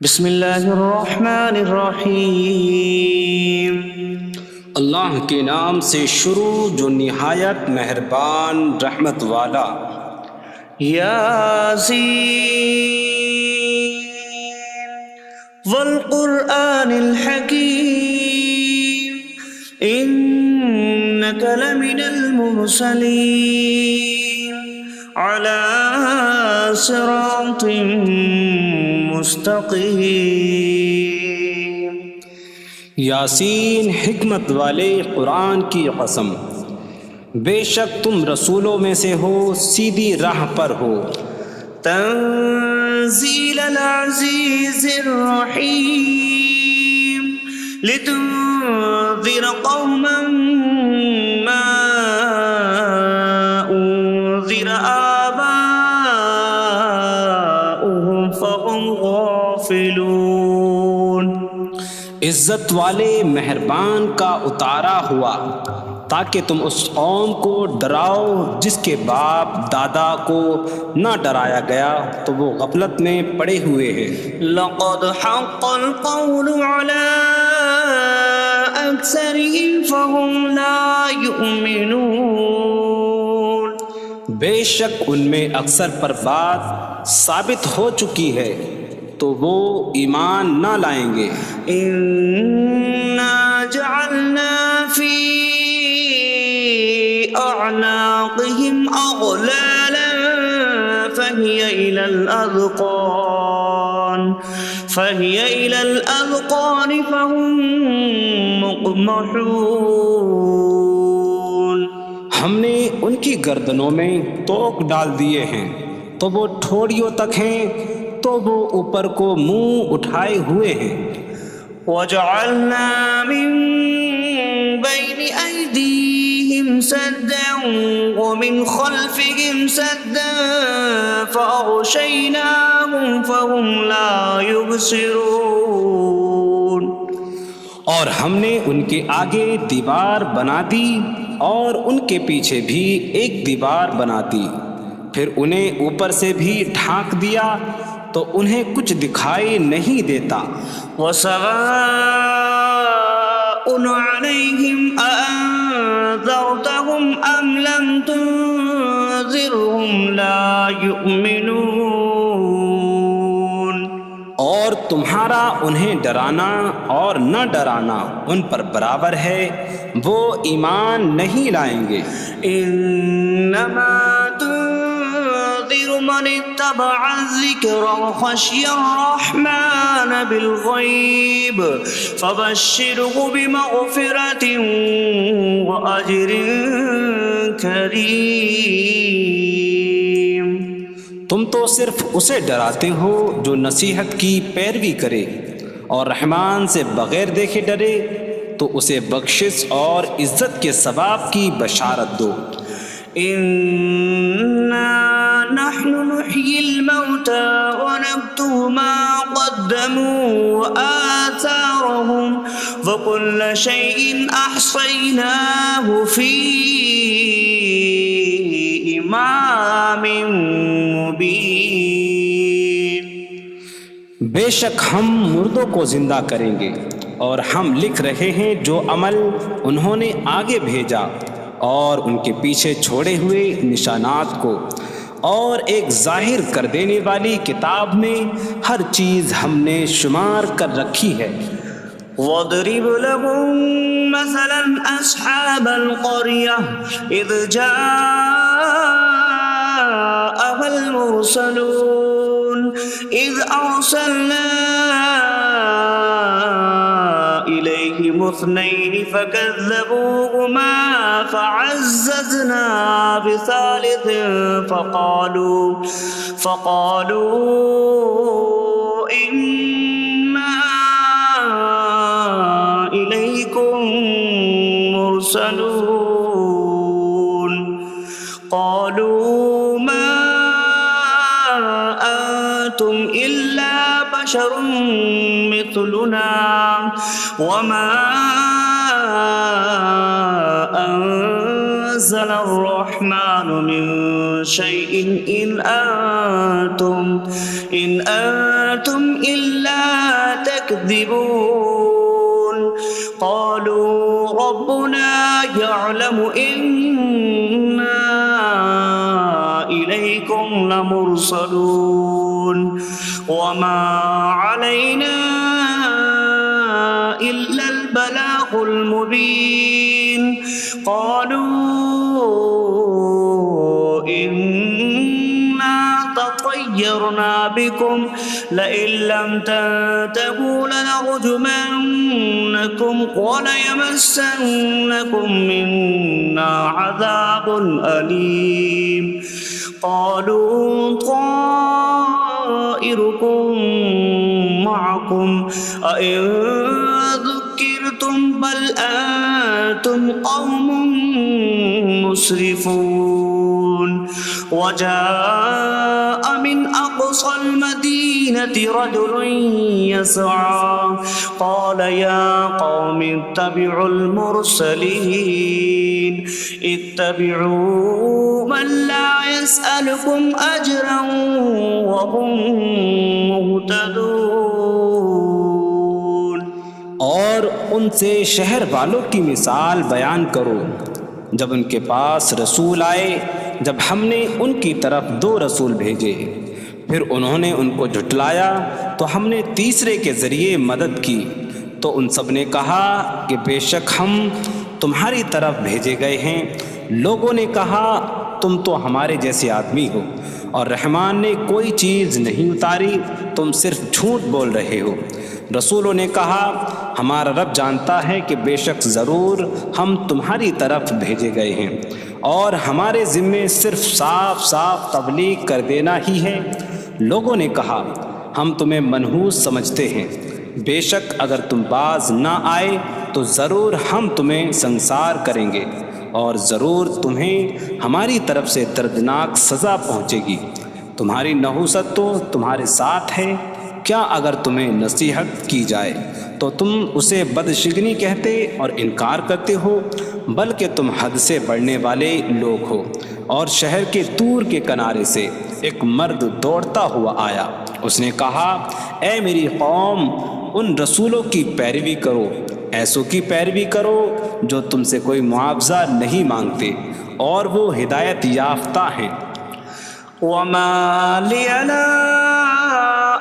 بسم اللہ الرحمن الرحیم۔ اللہ کے نام سے شروع جو نہایت مہربان رحمت والا۔ یاسین والقرآن الحکیم انک لمن المرسلین علی صراط مستقیم۔ یاسین حکمت والے قرآن کی قسم، بے شک تم رسولوں میں سے ہو، سیدھی راہ پر ہو۔ تنزیل العزیز الرحیم لتنذر قوما ما انذر آباؤهم فهم غافلون۔ عزت والے مہربان کا اتارا ہوا تاکہ تم اس قوم کو ڈراؤ جس کے باپ دادا کو نہ ڈرایا گیا تو وہ غفلت میں پڑے ہوئے ہیں۔ لقد حق القول على أكثرهم فهم لا يؤمنون۔ بے شک ان میں اکثر پر بات ثابت ہو چکی ہے تو وہ ایمان نہ لائیں گے۔ إنا جعلنا في أعناقهم أغلالا فهي إلى الأذقان فهم مقمحون۔ ہم نے ان کی گردنوں میں توق ڈال دیے ہیں تو وہ ٹھوڑیوں تک ہیں، تو وہ اوپر کو منہ اٹھائے ہوئے ہیں۔ وجعلنا من بين أيديهم سدا ومن خلفهم سدا فأغشيناهم فهم لا يبصرون۔ اور ہم نے ان کے آگے دیوار بنا دی اور ان کے پیچھے بھی ایک دیوار بنا دی، پھر انہیں اوپر سے بھی ڈھانک دیا تو انہیں کچھ دکھائی نہیں دیتا۔ وسواء عليهم أأنذرتهم أم لم تنذرهم لا يؤمنون۔ اور تمہارا انہیں ڈرانا اور نہ ڈرانا ان پر برابر ہے، وہ ایمان نہیں لائیں گے۔ انما تنذر من اتبع الذکر وخشی الرحمن بالغیب فبشره بمغفرة واجر کریم۔ تم تو صرف اسے ڈراتے ہو جو نصیحت کی پیروی کرے اور رحمان سے بغیر دیکھے ڈرے، تو اسے بخشش اور عزت کے ثواب کی بشارت دو۔ انا نحن نحيي الموتى ونكتب ما قدموا وآثارهم وكل شيء أحصيناه في إمام مبين۔ بے شک ہم مردوں کو زندہ کریں گے اور ہم لکھ رہے ہیں جو عمل انہوں نے آگے بھیجا اور ان کے پیچھے چھوڑے ہوئے نشانات کو، اور ایک ظاہر کر دینے والی کتاب میں ہر چیز ہم نے شمار کر رکھی ہے۔ وَاضْرِبْ لَهُم مَّثَلًا أَصْحَابَ الْقَرْيَةِ إِذْ جَاءَهَا الْمُرْسَلُونَ إِذْ أَرْسَلْنَا إِلَيْهِمُ اثْنَيْنِ فَكَذَّبُوهُمَا فَعَزَّزْنَا بِثَالِثٍ فَقَالُوا إِنَّا إِلَيْكُمْ مُرْسَلُونَ قَالُوا مَا أَنتُمْ إِلَّا بَشَرٌ مِثْلُنَا وَمَا أَنتُمْ نزل الرحمن من شيء إن أنتم إلا تكذبون قالوا ربنا يعلم إنا إليكم لمرسلون وما علينا إلا البلاغ المبين قالوا إنا تطيرنا بكم لئن لم تنتهوا لنرجمنكم وليمسنكم منا عذاب أليم قالوا طائركم معكم أئن ذكرتم بل أنتم قوم مسرفون وجاء من أقصى المدينة رجل يسعى قال يا قوم اتبعوا المرسلين اتبعوا من لا يسألكم أجرا وهم مهتدون اور ان سے شہر والوں کی مثال بیان کرو جب ان کے پاس رسول آئے جب ہم نے ان کی طرف 2 رسول بھیجے پھر انہوں نے ان کو جھٹلایا تو ہم نے تیسرے کے ذریعے مدد کی تو ان سب نے کہا کہ بے شک ہم تمہاری طرف بھیجے گئے ہیں لوگوں نے کہا تم تو ہمارے جیسے آدمی ہو اور رحمان نے کوئی چیز نہیں اتاری تم صرف جھوٹ بول رہے ہو رسولوں نے کہا ہمارا رب جانتا ہے کہ بے شک ضرور ہم تمہاری طرف بھیجے گئے ہیں اور ہمارے ذمے صرف صاف صاف تبلیغ کر دینا ہی ہے لوگوں نے کہا ہم تمہیں منحوس سمجھتے ہیں بے شک اگر تم باز نہ آئے تو ضرور ہم تمہیں سنسار کریں گے اور ضرور تمہیں ہماری طرف سے دردناک سزا پہنچے گی تمہاری نحوست تو تمہارے ساتھ ہے کیا اگر تمہیں نصیحت کی جائے تو تم اسے بدشگنی کہتے اور انکار کرتے ہو بلکہ تم حد سے بڑھنے والے لوگ ہو اور شہر کے دور کے کنارے سے ایک مرد دوڑتا ہوا آیا اس نے کہا اے میری قوم ان رسولوں کی پیروی کرو ایسوں کی پیروی کرو جو تم سے کوئی معاوضہ نہیں مانگتے اور وہ ہدایت یافتہ ہیں وما لي لا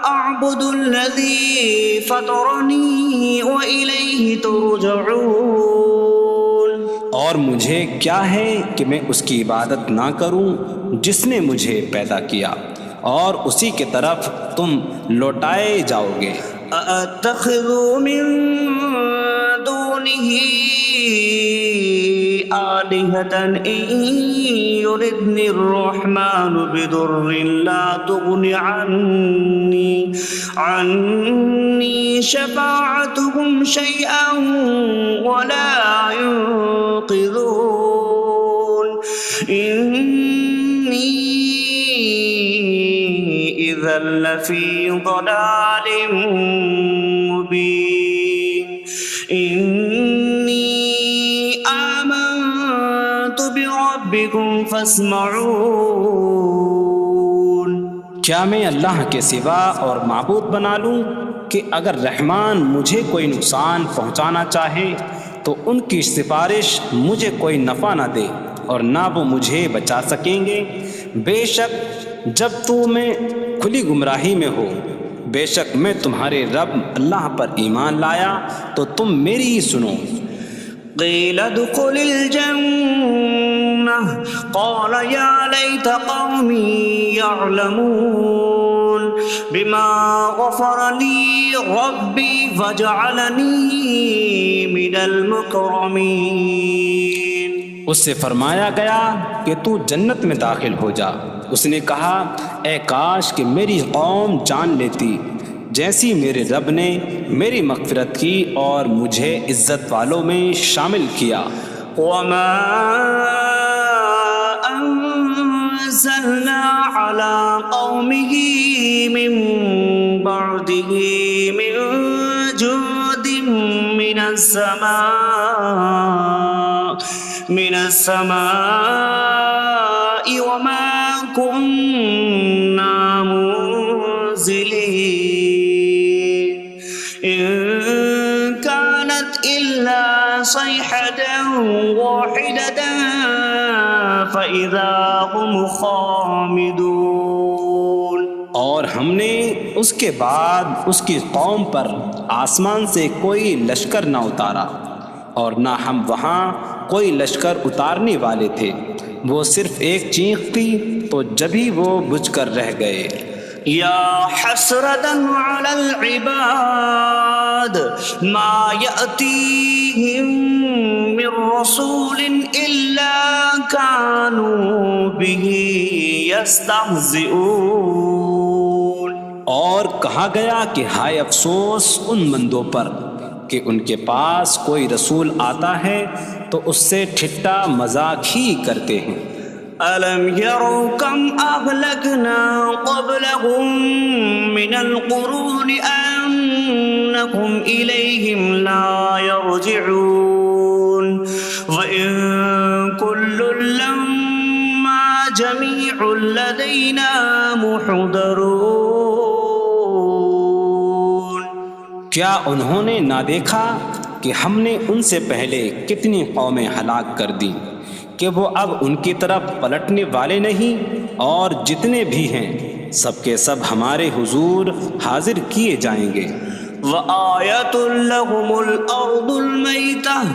أعبد الذي فطرني وإليه ترجعون اور مجھے کیا ہے کہ میں اس کی عبادت نہ کروں جس نے مجھے پیدا کیا اور اسی کی طرف تم لوٹائے جاؤ گے أأتخذ من دونه آلهة إن يردني الرحمن بضر لا تغن عني شفاعتهم شيئا ولا ينقذون إني إذا لفي ضلال مبين إني آمنت بربكم فاسمعون کیا میں اللہ کے سوا اور معبود بنا لوں کہ اگر رحمان مجھے کوئی نقصان پہنچانا چاہے تو ان کی سفارش مجھے کوئی نفع نہ دے اور نہ وہ مجھے بچا سکیں گے بے شک جب میں کھلی گمراہی میں ہو بے شک میں تمہارے رب اللہ پر ایمان لایا تو تم میری ہی سنو قيل ادخل الجنة قال يا ليت قومي يعلمون بما غفر لي ربي فجعلني من المكرمين اس سے فرمایا گیا کہ تو جنت میں داخل ہو جا اس نے کہا اے کاش کہ میری قوم جان لیتی جیسی میرے رب نے میری مغفرت کی اور مجھے عزت والوں میں شامل کیا وما أنزلنا على قومه من بعده من جود من السماء من السماء وما كنا منزلين إن كانت إلا صيحة واحدة فإذا هم خامدون۔ اور ہم نے اس کے بعد اس کی قوم پر آسمان سے کوئی لشکر نہ اتارا، اور نہ ہم وہاں کوئی لشکر اتارنے والے تھے، وہ صرف ایک چیخ تھی تو جبھی وہ بجھ کر رہ گئے۔ یا حسرة على العباد ما يأتيهم من رسول إلا كانوا به يستهزئون۔ اور کہا گیا کہ ہائے افسوس ان بندوں پر کہ ان کے پاس کوئی رسول آتا ہے تو اس سے ٹھٹا مذاق ہی کرتے ہیں۔ أَلَمْ يَرَوْا كَمْ أَهْلَكْنَا قَبْلَهُمْ مِنَ الْقُرُونِ أَنَّكُمْ إِلَيْهِمْ لَا يَرْجِعُونَ وَإِن كُلٌّ لَّمَّا جَمِيعٌ لَّدَيْنَا مُحْضَرُونَ۔ کیا انہوں نے نہ دیکھا کہ ہم نے ان سے پہلے کتنی قومیں ہلاک کر دیں کہ وہ اب ان کی طرف پلٹنے والے نہیں، اور جتنے بھی ہیں سب کے سب ہمارے حضور حاضر کیے جائیں گے۔ وَآيَةٌ لَّهُمُ الْأَرْضُ الْمَيْتَةُ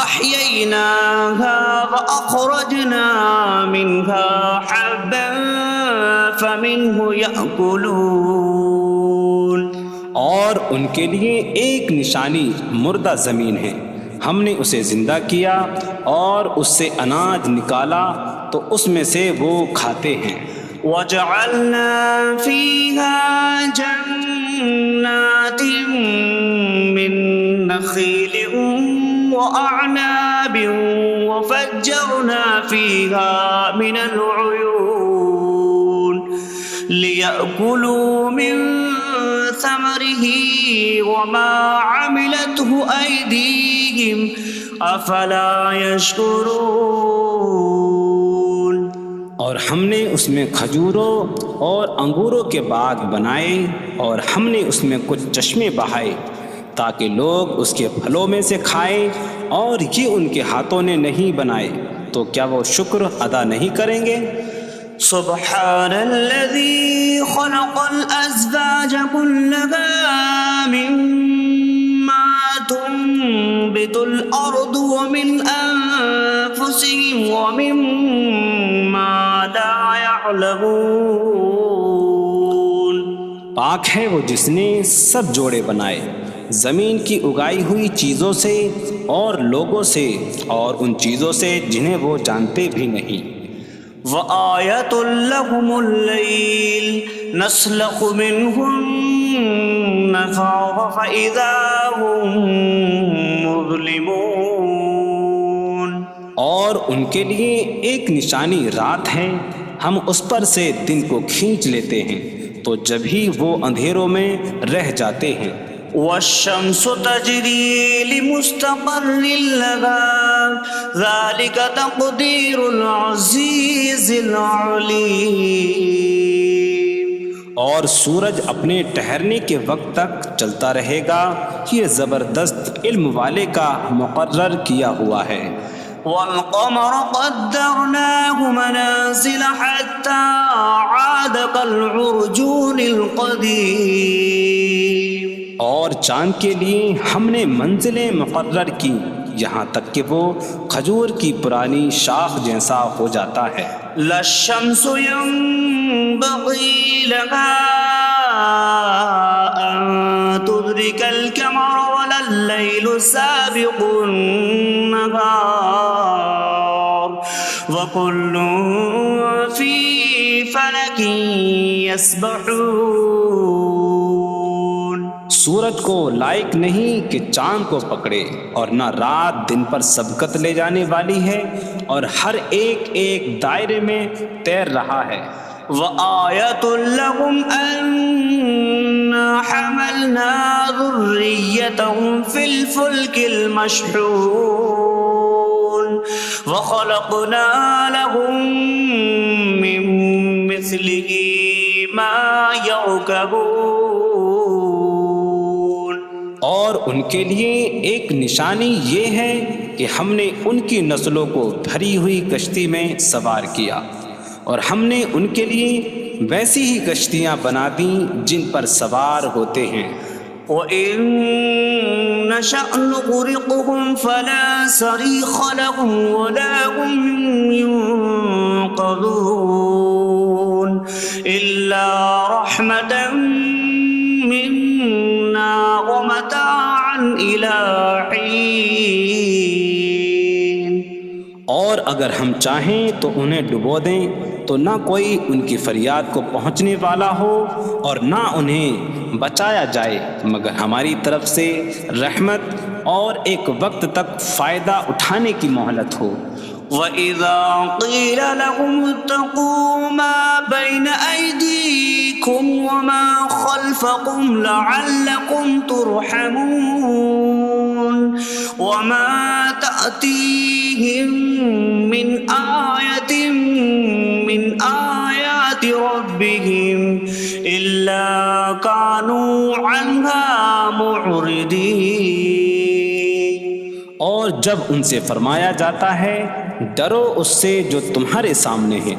أَحْيَيْنَاهَا وَأَخْرَجْنَا مِنْهَا حَبًّا فَمِنْهُ يَأْكُلُونَ۔ اور ان کے لیے ایک نشانی مردہ زمین ہے، ہم نے اسے زندہ کیا اور اس سے اناج نکالا تو اس میں سے وہ کھاتے ہیں۔ وَجَعَلْنَا فِيهَا جَنَّاتٍ مِّن نَّخِيلٍ وَأَعْنَابٍ وَفَجَّرْنَا فِيهَا مِنَ الْعُيُونِ لِيَأْكُلُوا مِن ثَمَرِهِ وَمَا عَمِلَتْهُ أَيْدِيهِمْ أَفَلَا يَشْكُرُونَ۔ اور ہم نے اس میں کھجوروں اور انگوروں کے باغ بنائے، اور ہم نے اس میں کچھ چشمے بہائے تاکہ لوگ اس کے پھلوں میں سے کھائیں، اور یہ ان کے ہاتھوں نے نہیں بنائے، تو کیا وہ شکر ادا نہیں کریں گے؟ سبحان الذي خلق الأزواج كلها مما تنبت الأرض ومن أنفسهم ومما لا يعلمون۔ پاک ہے وہ جس نے سب جوڑے بنائے زمین کی اگائی ہوئی چیزوں سے اور لوگوں سے اور ان چیزوں سے جنہیں وہ جانتے بھی نہیں۔ وَآيَةٌ لَّهُمُ اللَّيْلُ نَسْلَخُ مِنْهُ النَّهَارَ فَإِذَا هُم مُظْلِمُونَ۔ اور ان کے لیے ایک نشانی رات ہے، ہم اس پر سے دن کو کھینچ لیتے ہیں تو جبھی وہ اندھیروں میں رہ جاتے ہیں۔ وَالشَّمْسُ تَجْرِي لِمُسْتَقَرٍّ لَّهَا ذَلِكَ تَقْدِيرُ الْعَزِيزِ الْعَلِيمِ۔ اور سورج اپنے ٹھہرنے کے وقت تک چلتا رہے گا، یہ زبردست علم والے کا مقرر کیا ہوا ہے۔ وَالْقَمَرَ قَدَّرْنَاهُ مَنَازِلَ حَتَّى عَادَ كَالْعُرْجُونِ الْقَدِيمِ۔ اور چاند کے لیے ہم نے منزلیں مقرر کی یہاں تک کہ وہ کھجور کی پرانی شاخ جیسا ہو جاتا ہے۔ لا الشمس ينبغي لها أن تدرك القمر ولا الليل سابق النهار وكل في فلك يسبحون۔ سورج کو لائق نہیں کہ چاند کو پکڑے، اور نہ رات دن پر سبقت لے جانے والی ہے، اور ہر ایک ایک دائرے میں تیر رہا ہے۔ وَآيَةٌ لَّهُمْ أَنَّا حَمَلْنَا ذُرِّيَّتَهُمْ فِي الْفُلْكِ الْمَشْحُونِ۔ وخلقنا لهم من مثله ما يركبون. اور ان کے لیے ایک نشانی یہ ہے کہ ہم نے ان کی نسلوں کو بھری ہوئی کشتی میں سوار کیا، اور ہم نے ان کے لیے ویسی ہی کشتیاں بنا دیں جن پر سوار ہوتے ہیں. وَإِن نَّشَأْ نُغْرِقْهُمْ فَلَا صَرِيخَ لَهُمْ وَلَا هُمْ يُنقَذُونَ إِلَّا رَحْمَةً مِّنَّا وَمَتَاعًا إِلَىٰ حِينٍ. اور اگر ہم چاہیں تو انہیں ڈبو دیں تو نہ کوئی ان کی فریاد کو پہنچنے والا ہو اور نہ انہیں بچایا جائے مگر ہماری طرف سے رحمت اور ایک وقت تک فائدہ اٹھانے کی مہلت ہو. وَإِذَا قِيلَ لَهُمُ اتَّقُوا مَا بَيْنَ أَيْدِيكُمْ وَمَا خَلْفَكُمْ لَعَلَّكُمْ تُرْحَمُونَ وَمَا تَأْتِيهِم مِّنْ آيَةٍ مِّنْ آيَاتِ رَبِّهِمْ إِلَّا كَانُوا عَنْهَا مُعْرِضِينَ. اور جب ان سے فرمایا جاتا ہے ڈرو اس سے جو تمہارے سامنے ہے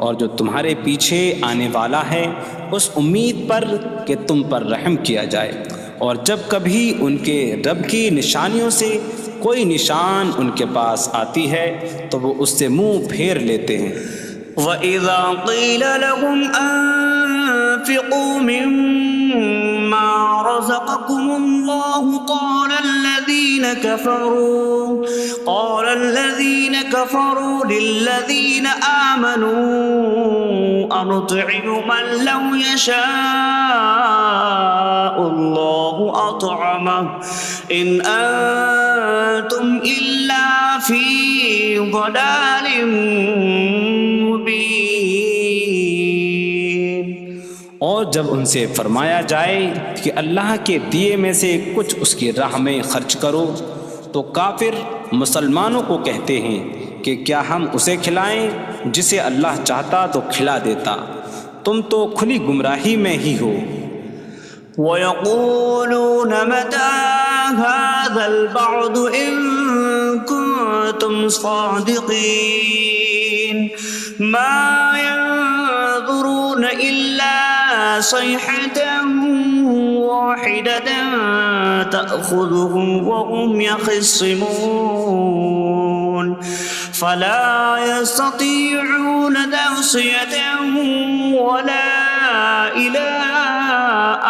اور جو تمہارے پیچھے آنے والا ہے، اس امید پر کہ تم پر رحم کیا جائے، اور جب کبھی ان کے رب کی نشانیوں سے کوئی نشان ان کے پاس آتی ہے تو وہ اس سے منہ پھیر لیتے ہیں. وَإِذَا قِيلَ لَهُمْ أَنفِقُوا مِمَّا رَزَقَكُمُ اللَّهُ قَالَ الَّذِينَ كَفَرُوا لِلَّذِينَ آمَنُوا أَنُطْعِمُ مَن لَّوْ يَشَاءُ اللَّهُ أَطْعَمَهُ إِنْ أَنتُمْ إِلَّا فِي ضَلَالٍ مبین. اور جب ان سے فرمایا جائے کہ اللہ کے دیے میں سے کچھ اس کی راہ میں خرچ کرو تو کافر مسلمانوں کو کہتے ہیں کہ کیا ہم اسے کھلائیں جسے اللہ چاہتا تو کھلا دیتا، تم تو کھلی گمراہی میں ہی ہو. وَيَقُولُونَ مَتَىٰ هَٰذَا الْوَعْدُ إِن كُنتُمْ صَادِقِينَ مَا يَنظُرُونَ إِلَّا صَيْحَةً وَاحِدَةً تَأْخُذُهُمْ وَهُمْ يَخِصِّمُونَ فَلَا يَسْتَطِيعُونَ تَوْصِيَةً وَلَا إِلَىٰ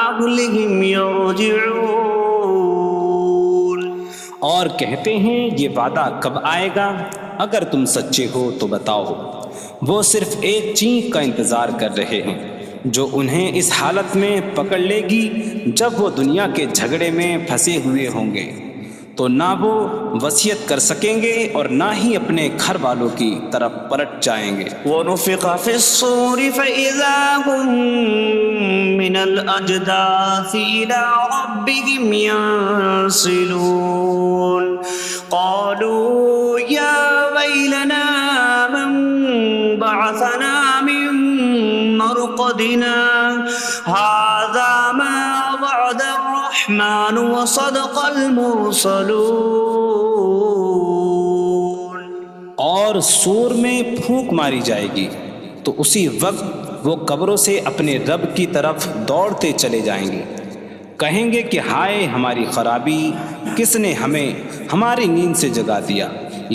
أَهْلِهِمْ يَرْجِعُونَ. اور کہتے ہیں یہ وعدہ کب آئے گا؟ اگر تم سچے ہو تو بتاؤ. وہ صرف ایک چینک کا انتظار کر رہے ہیں جو انہیں اس حالت میں پکڑ لے گی جب وہ دنیا کے جھگڑے میں پھنسے ہوئے ہوں گے، تو نہ وہ وصیت کر سکیں گے اور نہ ہی اپنے گھر والوں کی طرف پلٹ جائیں گے. وَنُفِخَ فِي الصُّورِ فَإِذَا هُم مِّنَ الْأَجْدَاثِ إِلَىٰ رَبِّهِمْ يَنسِلُونَ قَالُوا يَا وَيْلَنَا مَن بَعَثَنَا مِن مَّرْقَدِنَا هَٰذَا مَا وَعَدَ الرَّحْمَٰنُ وَصَدَقَ الْمُرْسَلُونَ. اور سور میں پھونک ماری جائے گی تو اسی وقت وہ قبروں سے اپنے رب کی طرف دوڑتے چلے جائیں گے، کہیں گے کہ ہائے ہماری خرابی، کس نے ہمیں ہماری نیند سے جگا دیا.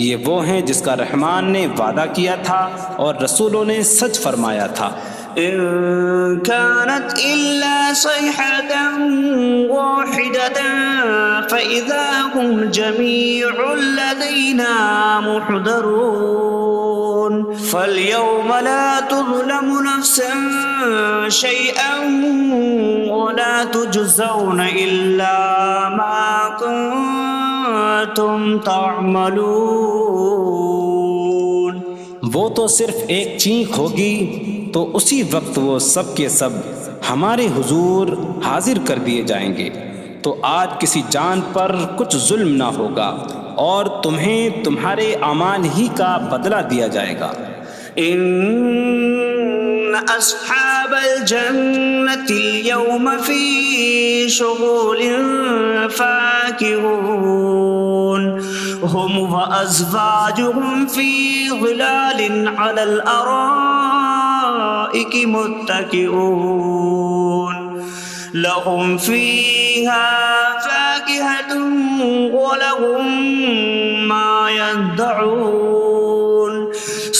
یہ وہ ہیں جس کا رحمان نے وعدہ کیا تھا اور رسولوں نے سچ فرمایا تھا. إن كانت إلا صيحة واحدة فإذا هم جميع لدينا محضرون. فاليوم لا تظلم نفس شيئا ولا تجزون إلا ما كنتم تعملون. وہ تو صرف ایک چینک ہوگی تو اسی وقت وہ سب کے سب ہمارے حضور حاضر کر دیے جائیں گے، تو آج کسی جان پر کچھ ظلم نہ ہوگا اور تمہیں تمہارے اعمال ہی کا بدلہ دیا جائے گا۔ إن أصحاب الجنة اليوم في شغل فاكهون هم وأزواجهم في ظلال على الأرائك متكئون لهم فيها فاكهة ولهم ما يدعون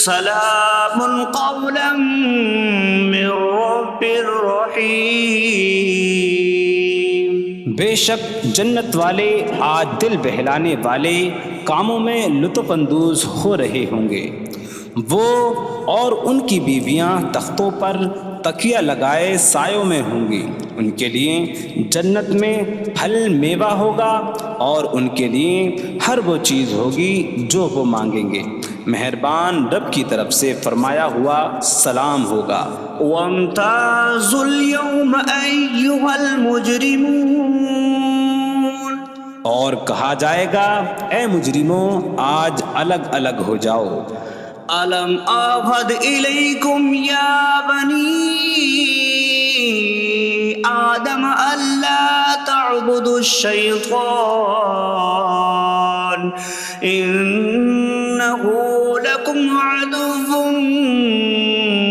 سلام قولا من رب رحیم۔ بے شک جنت والے آج دل بہلانے والے کاموں میں لطف اندوز ہو رہے ہوں گے۔ وہ اور ان کی بیویاں تختوں پر تکیہ لگائے سایوں میں ہوں گی۔ ان کے لیے جنت میں پھل میوہ ہوگا اور ان کے لیے ہر وہ چیز ہوگی جو وہ مانگیں گے۔ مہربان رب کی طرف سے فرمایا ہوا سلام ہوگا۔ وامتازوا اليوم أيها المجرمون، اور کہا جائے گا اے مجرموں آج الگ الگ ہو جاؤ۔ ألم أعهد إليكم يا بني آدم ألا تعبدوا الشيطان إنه لكم عدو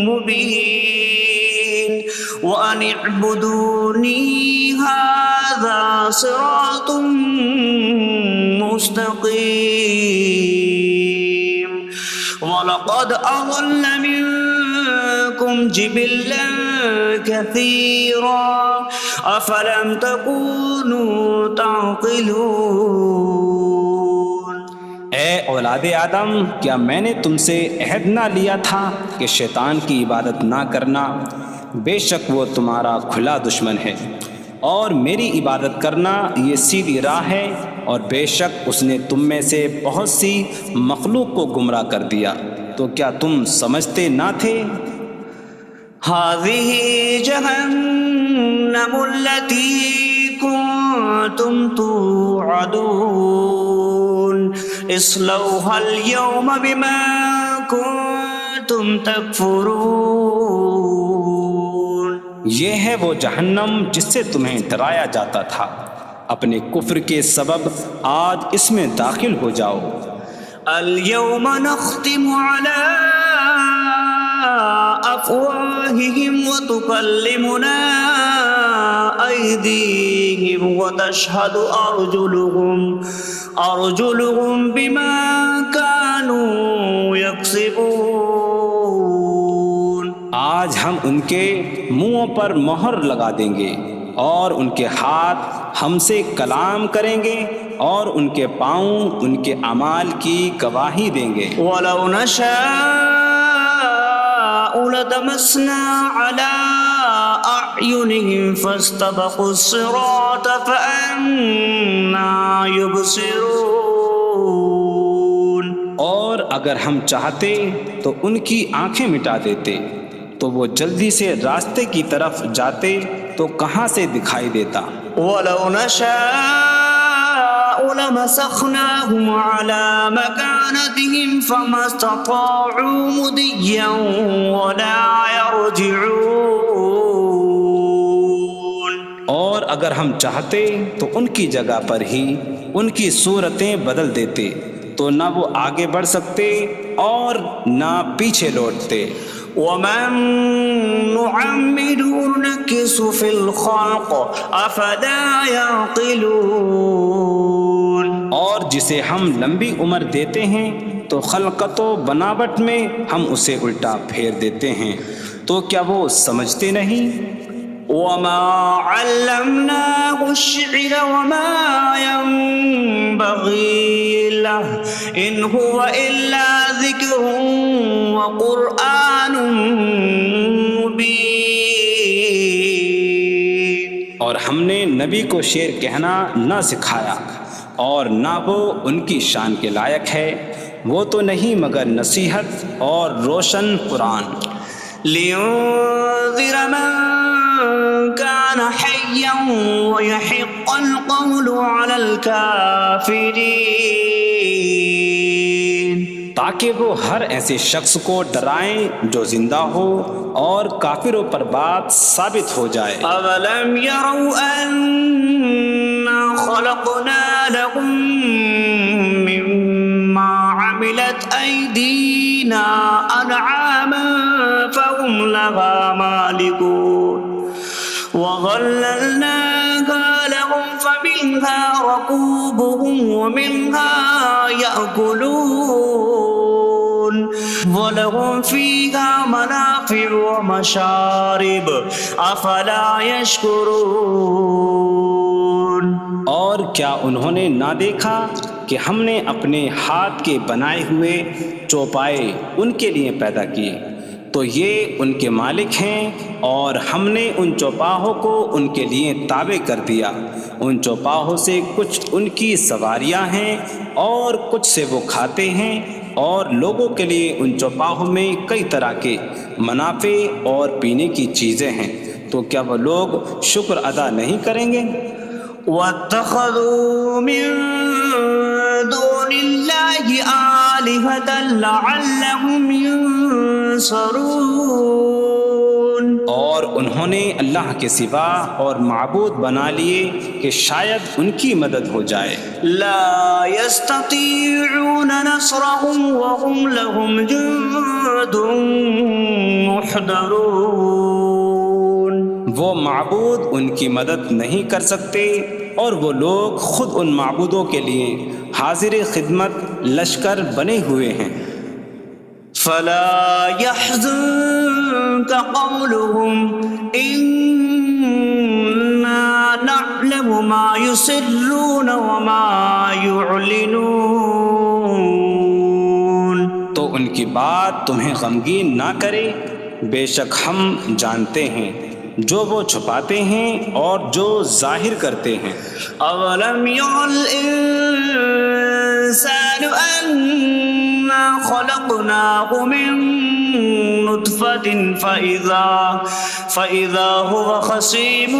مبين وأن اعبدوني هذا صراط مستقيم وَلَقَدْ أَضَلَّ مِنكُمْ جِبِلًّا كَثِيرًا أَفَلَمْ تَكُونُوا تَعْقِلُونَ۔ اے اولاد آدم، کیا میں نے تم سے عہد نہ لیا تھا کہ شیطان کی عبادت نہ کرنا؟ بے شک وہ تمہارا کھلا دشمن ہے، اور میری عبادت کرنا یہ سیدھی راہ ہے، اور بے شک اس نے تم میں سے بہت سی مخلوق کو گمراہ کر دیا، تو کیا تم سمجھتے نہ تھے؟ هذه جهنم التي كنتم توعدون اصلوها اليوم بما كنتم تكفرون۔ یہ ہے وہ جہنم جس سے تمہیں ڈرایا جاتا تھا، اپنے کفر کے سبب آج اس میں داخل ہو جاؤ۔ اليوم نختم على أفواههم وتكلمنا أيديهم وتشهد أرجلهم بما كانوا يكسبون۔ آج ہم ان کے منہوں پر مہر لگا دیں گے، اور ان کے ہاتھ ہم سے کلام کریں گے، اور ان کے پاؤں ان کے اعمال کی گواہی دیں گے۔ وَلَوْ نَشَاءُ لَطَمَسْنَا عَلَىٰ أَعْيُنِهِمْ فَاسْتَبَقُوا الصِّرَاطَ فَأَنَّىٰ يُبْصِرُونَ۔ اور اگر ہم چاہتے تو ان کی آنکھیں مٹا دیتے، تو وہ جلدی سے راستے کی طرف جاتے تو کہاں سے دکھائی دیتا۔ وَلَوْ نَشَاءُ لَمَسَخْنَاهُمْ عَلَىٰ مَكَانَتِهِمْ فَمَا اسْتَطَاعُوا مُضِيًّا وَلَا يَرْجِعُونَ۔ اور اگر ہم چاہتے تو ان کی جگہ پر ہی ان کی صورتیں بدل دیتے، تو نہ وہ آگے بڑھ سکتے اور نہ پیچھے لوٹتے۔ وَمَن نُّعَمِّرْهُ نُنَكِّسْهُ فِي الْخَلْقِ أَفَلَا يَعْقِلُونَ۔ اور جسے ہم لمبی عمر دیتے ہیں تو خلقت و بناوٹ میں ہم اسے الٹا پھیر دیتے ہیں، تو کیا وہ سمجھتے نہیں؟ وَمَا عَلَّمْنَاهُ الشِّعْرَ وَمَا يَنبَغِي لَهُ إِنْ هُوَ إِلَّا ذِكْرٌ وَقُرْآنٌ مُّبِينٌ۔ اور ہم نے نبی کو شعر کہنا نہ سکھایا، اور نہ وہ ان کی شان کے لائق ہے، وہ تو نہیں مگر نصیحت اور روشن قرآن۔ لِيُنذِرَ مَن كَانَ حَيًّا حيا ويحق القول على الكافرين تاکہ وہ ہر ایسے شخص کو ڈرائیں جو زندہ ہو اور کافروں پر بات ثابت ہو جائے۔ أولم يروا أنا خلقنا لهم مما عملت أيدينا أنعاما فهم لها مالكون وظللناها لهم فمنها ركوبهم ومنها يأكلون وَلَهُمْ فِيهَا مَنَافِعُ وَمَشَارِبُ أَفَلَا يَشْكُرُونَ۔ اور کیا انہوں نے نہ دیکھا کہ ہم نے اپنے ہاتھ کے بنائے ہوئے چوپائے ان کے لیے پیدا کیے، تو یہ ان کے مالک ہیں، اور ہم نے ان چوپاہوں کو ان کے لیے تابع کر دیا۔ ان چوپاہوں سے کچھ ان کی سواریاں ہیں اور کچھ سے وہ کھاتے ہیں، اور لوگوں کے لیے ان چوپاہوں میں کئی طرح کے منافع اور پینے کی چیزیں ہیں، تو کیا وہ لوگ شکر ادا نہیں کریں گے؟ وَاتَّخَذُوا مِن دُونِ اللَّهِ آلِهَةً لَعَلَّهُمْ يُنصَرُونَ۔ اور انہوں نے اللہ کے سوا اور معبود بنا لیے کہ شاید ان کی مدد ہو جائے۔ لا يستطيعون نصرهم وهم لهم جند محضرون۔ وہ معبود ان کی مدد نہیں کر سکتے، اور وہ لوگ خود ان معبودوں کے لیے حاضر خدمت لشکر بنے ہوئے ہیں۔ فلا يحزنك قولهم إنا نعلم ما يسرون وما يعلنون۔ تو ان کی بات تمہیں غمگین نہ کرے، بے شک ہم جانتے ہیں جو وہ چھپاتے ہیں اور جو ظاہر کرتے ہیں۔ اولم ير الانسان انا خلقناه من نطفة فإذا هو خصيم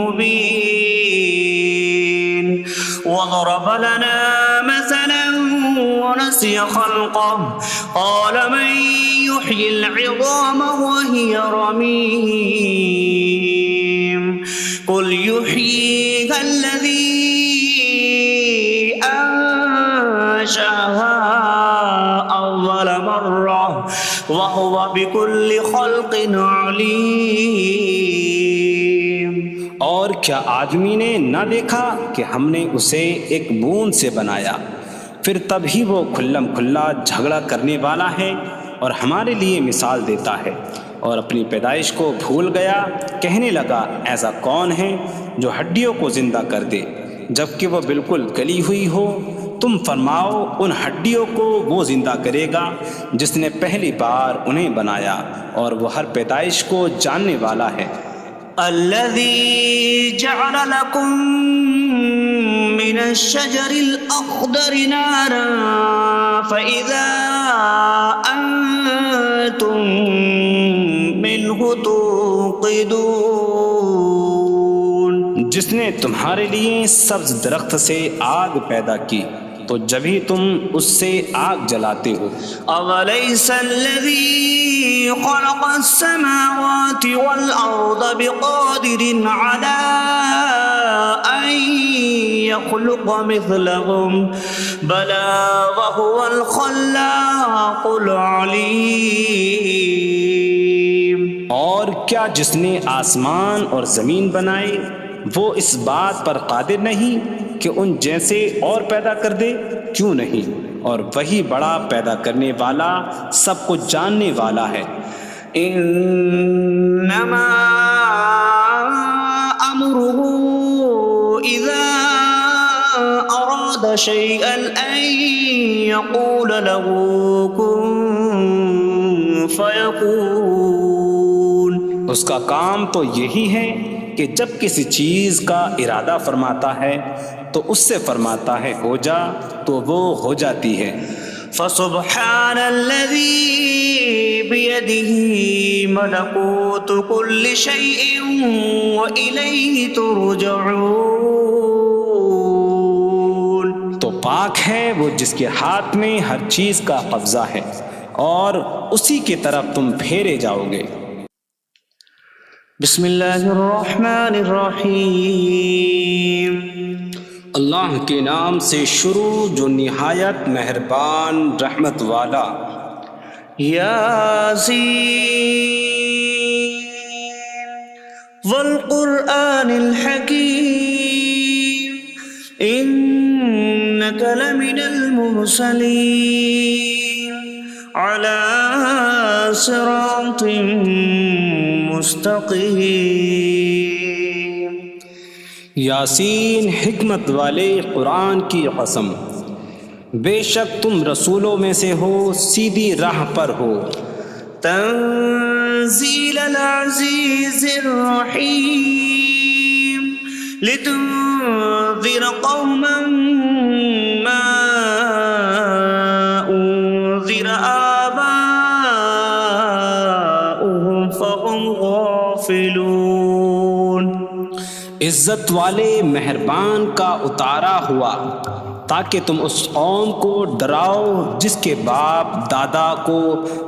مبين وضرب لنا مثلا ونسي خلقه قال من يحيي العظام وهي رميم قل يحييها الذي أنشأها أول مرة وهو بكل خلق عليم۔ اور کیا آدمی نے نہ دیکھا کہ ہم نے اسے ایک بوند سے بنایا، پھر تب ہی وہ کھلم کھلا جھگڑا کرنے والا ہے اور ہمارے لیے مثال دیتا ہے، اور اپنی پیدائش کو بھول گیا، کہنے لگا ایسا کون ہے جو ہڈیوں کو زندہ کر دے جبکہ وہ بالکل گلی ہوئی ہو؟ تم فرماؤ ان ہڈیوں کو وہ زندہ کرے گا جس نے پہلی بار انہیں بنایا، اور وہ ہر پیدائش کو جاننے والا ہے۔ الذي جعل لكم من الشجر الأخضر نارا فإذا أنتم منه توقدون۔ جس نے تمہارے لیے سبز درخت سے آگ پیدا کی تو جبھی تم اس سے آگ جلاتے ہو۔ أَوَلَيْسَ الَّذِي خَلَقَ السَّمَاوَاتِ وَالْأَرْضَ بِقَادِرٍ عَلَىٰ أَن يَخْلُقَ مِثْلَهُم بَلَىٰ وَهُوَ الْخَلَّاقُ الْعَلِيمُ۔ اور کیا جس نے آسمان اور زمین بنائے وہ اس بات پر قادر نہیں کہ ان جیسے اور پیدا کر دے؟ کیوں نہیں، اور وہی بڑا پیدا کرنے والا سب کچھ جاننے والا ہے۔ انما امره اذا اراد شيئا ان يقول له كن فيكون۔ اس کا کام تو یہی ہے کہ جب کسی چیز کا ارادہ فرماتا ہے تو اس سے فرماتا ہے ہو جا، تو وہ ہو جاتی ہے۔ فسبحان الذي بيده ملكوت كل شيء وإليه ترجعون. تو پاک ہے وہ جس کے ہاتھ میں ہر چیز کا قبضہ ہے اور اسی کی طرف تم پھیرے جاؤ گے. بسم اللہ الرحمن الرحیم. اللہ کے نام سے شروع جو نہایت مہربان رحمت والا. یاسین والقرآن الحکیم انک لمن المرسلین علی صراط مستقیم. یاسین حکمت والے قرآن کی قسم، بے شک تم رسولوں میں سے ہو، سیدھی راہ پر ہو. تنزیل العزیز الرحیم لتنذر قوما ما انذر آباؤهم فهم غافلون. عزت والے مہربان کا اتارا ہوا تاکہ تم اس قوم کو ڈراؤ جس کے باپ دادا کو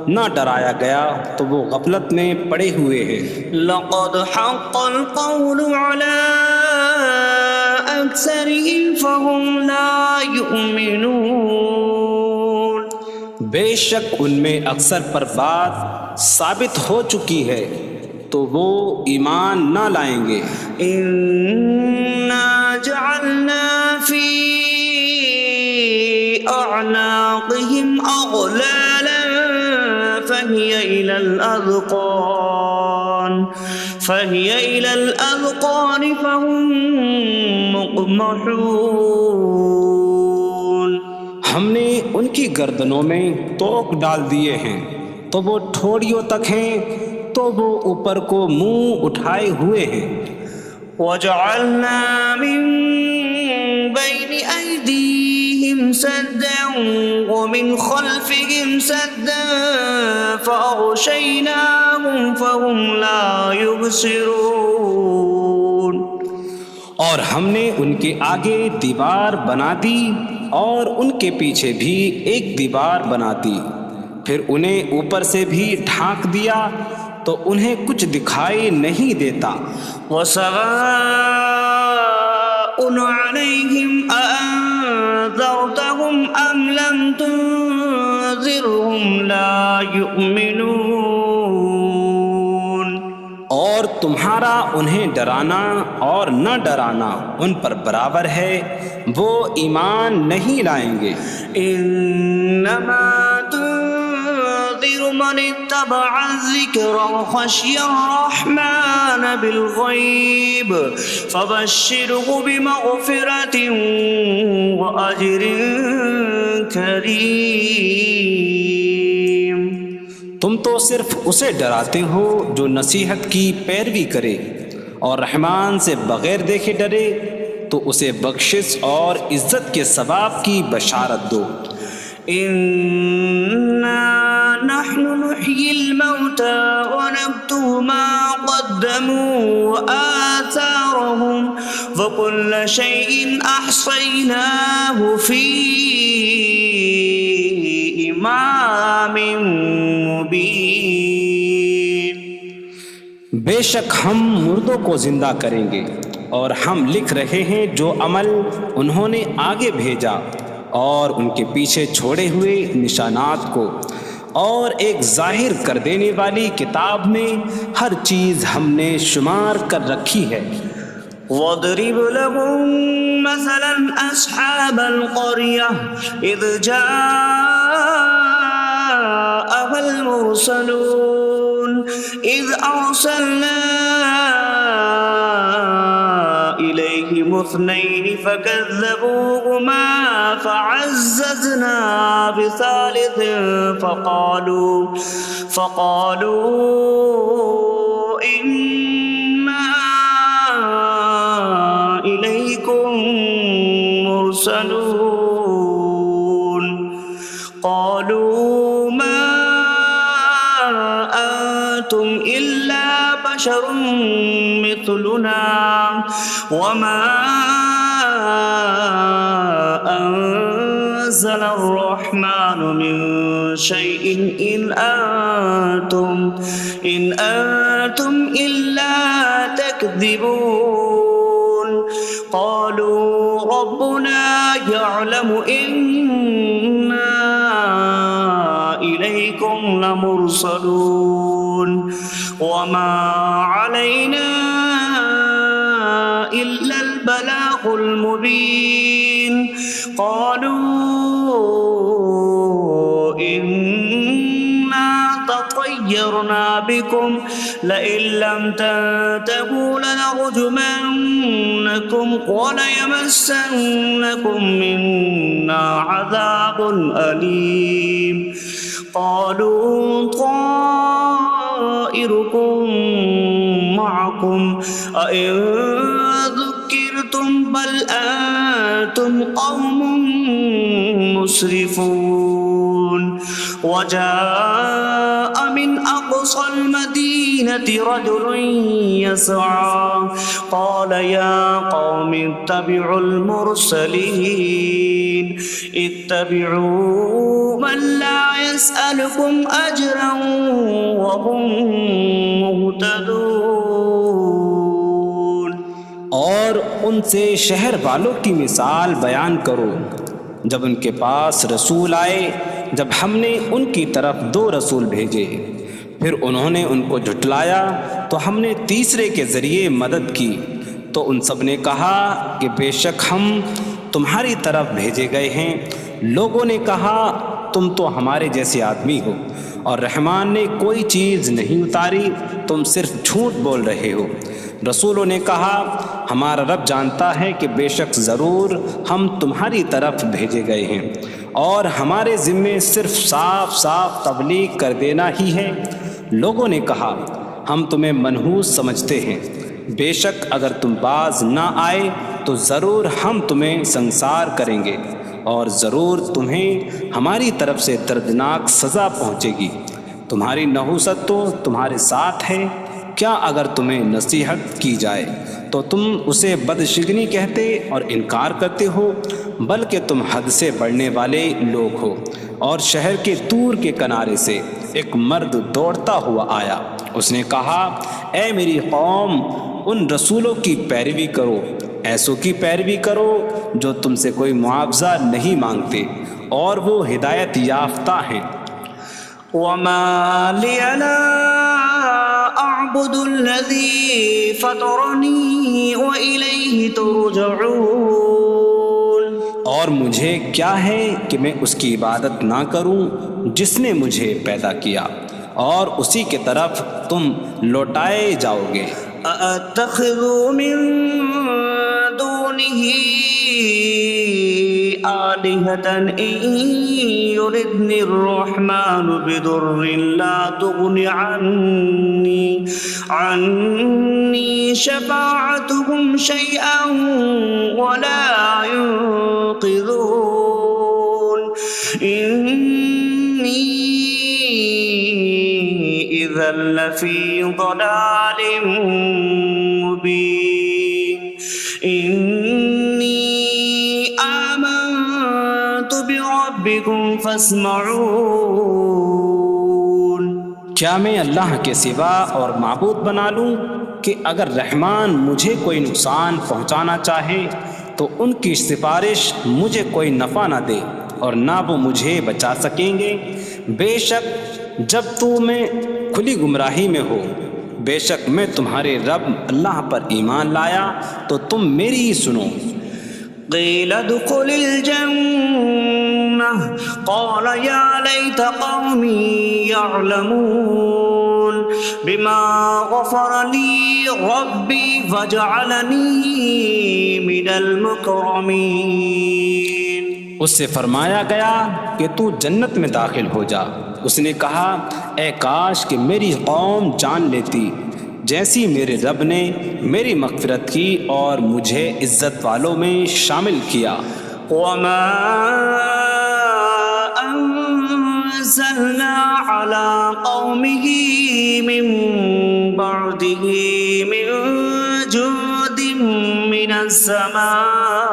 نہ ڈرایا گیا تو وہ غفلت میں پڑے ہوئے ہیں. لقد حق القول على أكثرهم فهم لا يؤمنون. بے شک ان میں اکثر پر بات ثابت ہو چکی ہے تو وہ ایمان نہ لائیں گے. إنا جعلنا في أعناقهم أغلالا فهي إلى الأذقان فهم مقمحون. ہم نے ان کی گردنوں میں توق ڈال دیے ہیں تو وہ ٹھوڑیوں تک ہیں تو وہ اوپر کو منہ اٹھائے ہوئے ہیں. وجعلنا من بين أيديهم سدا ومن خلفهم سدا فأغشيناهم فهم لا يبصرون. اور ہم نے ان کے آگے دیوار بنا دی اور ان کے پیچھے بھی ایک دیوار بنا دی، پھر انہیں اوپر سے بھی ڈھانک دیا تو انہیں کچھ دکھائی نہیں دیتا. وسواء عليهم أأنذرتهم أم لم تنذرهم لا يؤمنون. اور تمہارا انہیں ڈرانا اور نہ ڈرانا ان پر برابر ہے، وہ ایمان نہیں لائیں گے. انما تنذر من اتبع الذکر وخشی الرحمن بالغیب فبشره بمغفرة وأجر کریم. تم تو صرف اسے ڈراتے ہو جو نصیحت کی پیروی کرے اور رحمان سے بغیر دیکھے ڈرے تو اسے بخشش اور عزت کے ثواب کی بشارت دو. انا نحن نحيي الموتى ونكتب ما قدموا وآثارهم وكل شيء أحصيناه في إمام مبين. بے شک ہم مردوں کو زندہ کریں گے اور ہم لکھ رہے ہیں جو عمل انہوں نے آگے بھیجا اور ان کے پیچھے چھوڑے ہوئے نشانات کو، اور ایک ظاہر کر دینے والی کتاب میں ہر چیز ہم نے شمار کر رکھی ہے. وَاضْرِبْ لَهُم مَّثَلًا أَصْحَابَ الْقَرْيَةِ إِذْ جَاءَهَا الْمُرْسَلُونَ إِذْ أَرْسَلْنَا إِلَيْهِمُ اثْنَيْنِ فَكَذَّبُوهُمَا فَعَزَّزْنَا بِثَالِثٍ فَقَالُوا إِنَّا إِلَيْكُمْ مُرْسَلُونَ. بشر مثلنا وما أنزل الرحمن من شيء إن أنتم إلا تكذبون قالوا ربنا يعلم إنا إليكم لمرسلون وما علينا إلا البلاغ المبين قالوا إنا تطيرنا بكم لئن لم تنتهوا لنرجمنكم وليمسنكم منا عذاب أليم قالوا طائركم معكم أئن ذكرتم بل أنتم قوم مسرفون وجاء من أقصى المدينة رجل يسعى قال يا قوم اتبعوا المرسلين اتبعوا من لا يسألكم أجرا وهم مهتدون اور ان سے شہر والوں کی مثال بیان کرو جب ان کے پاس رسول آئے جب ہم نے ان کی طرف 2 رسول بھیجے پھر انہوں نے ان کو جھٹلایا تو ہم نے تیسرے کے ذریعے مدد کی تو ان سب نے کہا کہ بے شک ہم تمہاری طرف بھیجے گئے ہیں لوگوں نے کہا تم تو ہمارے جیسے آدمی ہو اور رحمان نے کوئی چیز نہیں اتاری تم صرف جھوٹ بول رہے ہو رسولوں نے کہا ہمارا رب جانتا ہے کہ بے شک ضرور ہم تمہاری طرف بھیجے گئے ہیں اور ہمارے ذمے صرف صاف صاف تبلیغ کر دینا ہی ہے لوگوں نے کہا ہم تمہیں منحوس سمجھتے ہیں بے شک اگر تم باز نہ آئے تو ضرور ہم تمہیں سنسار کریں گے اور ضرور تمہیں ہماری طرف سے دردناک سزا پہنچے گی تمہاری نحوست تو تمہارے ساتھ ہے کیا اگر تمہیں نصیحت کی جائے تو تم اسے بدشگنی کہتے اور انکار کرتے ہو بلکہ تم حد سے بڑھنے والے لوگ ہو اور شہر کے دور کے کنارے سے ایک مرد دوڑتا ہوا آیا اس نے کہا اے میری قوم ان رسولوں کی پیروی کرو ایسوں کی پیروی کرو جو تم سے کوئی معاوضہ نہیں مانگتے اور وہ ہدایت یافتہ ہیں وما لي لا أعبد الذي فطرني وإليه ترجعون اور مجھے کیا ہے کہ میں اس کی عبادت نہ کروں جس نے مجھے پیدا کیا اور اسی کے طرف تم لوٹائے جاؤ گے أأتخذ من دونه آلهة إن يردني الرحمن بضر لا تغن عني شفاعتهم شيئا ولا ينقذون إني إذا لفي ضلال مبين إني آمنت بربكم فاسمعون کیا میں اللہ کے سوا اور معبود بنا لوں کہ اگر رحمان مجھے کوئی نقصان پہنچانا چاہے تو ان کی سفارش مجھے کوئی نفع نہ دے اور نہ وہ مجھے بچا سکیں گے بے شک جب میں کھلی گمراہی میں ہو بے شک میں تمہارے رب اللہ پر ایمان لایا تو تم میری ہی سنو قيل ادخل الجنة قال يا ليت قومي يعلمون بما غفر لي ربي فجعلني من المكرمين اس سے فرمایا گیا کہ تو جنت میں داخل ہو جا اس نے کہا اے کاش کہ میری قوم جان لیتی جیسی میرے رب نے میری مغفرت کی اور مجھے عزت والوں میں شامل کیا وما أنزلنا على قومه من بعده من جود من السماء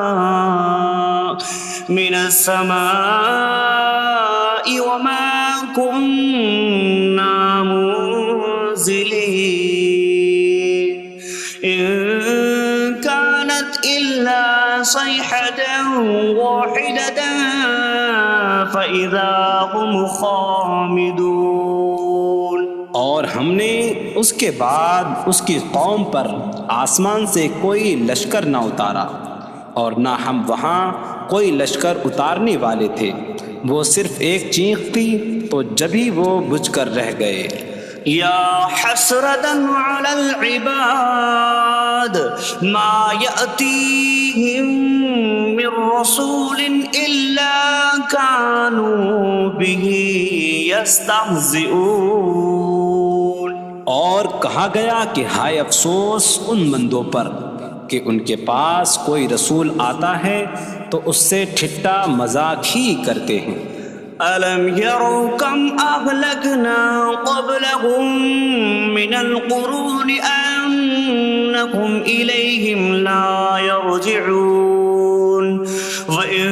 وما كنا منزلين إن كانت إلا صيحة واحدة فإذا هم خامدون۔ اور ہم نے اس کے بعد اس کی قوم پر آسمان سے کوئی لشکر نہ اتارا، اور نہ ہم وہاں کوئی لشکر اتارنے والے تھے، وہ صرف ایک چیخ تھی تو جبھی وہ بجھ کر رہ گئے۔ یا حسرتاً علی العباد ما یأتیہم من رسول الا کانوا بہ یستہزئون۔ اور کہا گیا کہ ہائے افسوس ان بندوں پر کہ ان کے پاس کوئی رسول آتا ہے تو اس سے ٹھٹا مذاق ہی کرتے ہیں۔ أَلَمْ يَرَوْا كَمْ أَهْلَكْنَا قَبْلَهُمْ مِنَ الْقُرُونِ أَنَّكُمْ إِلَيْهِمْ لَا يَرْجِعُونَ وَإِن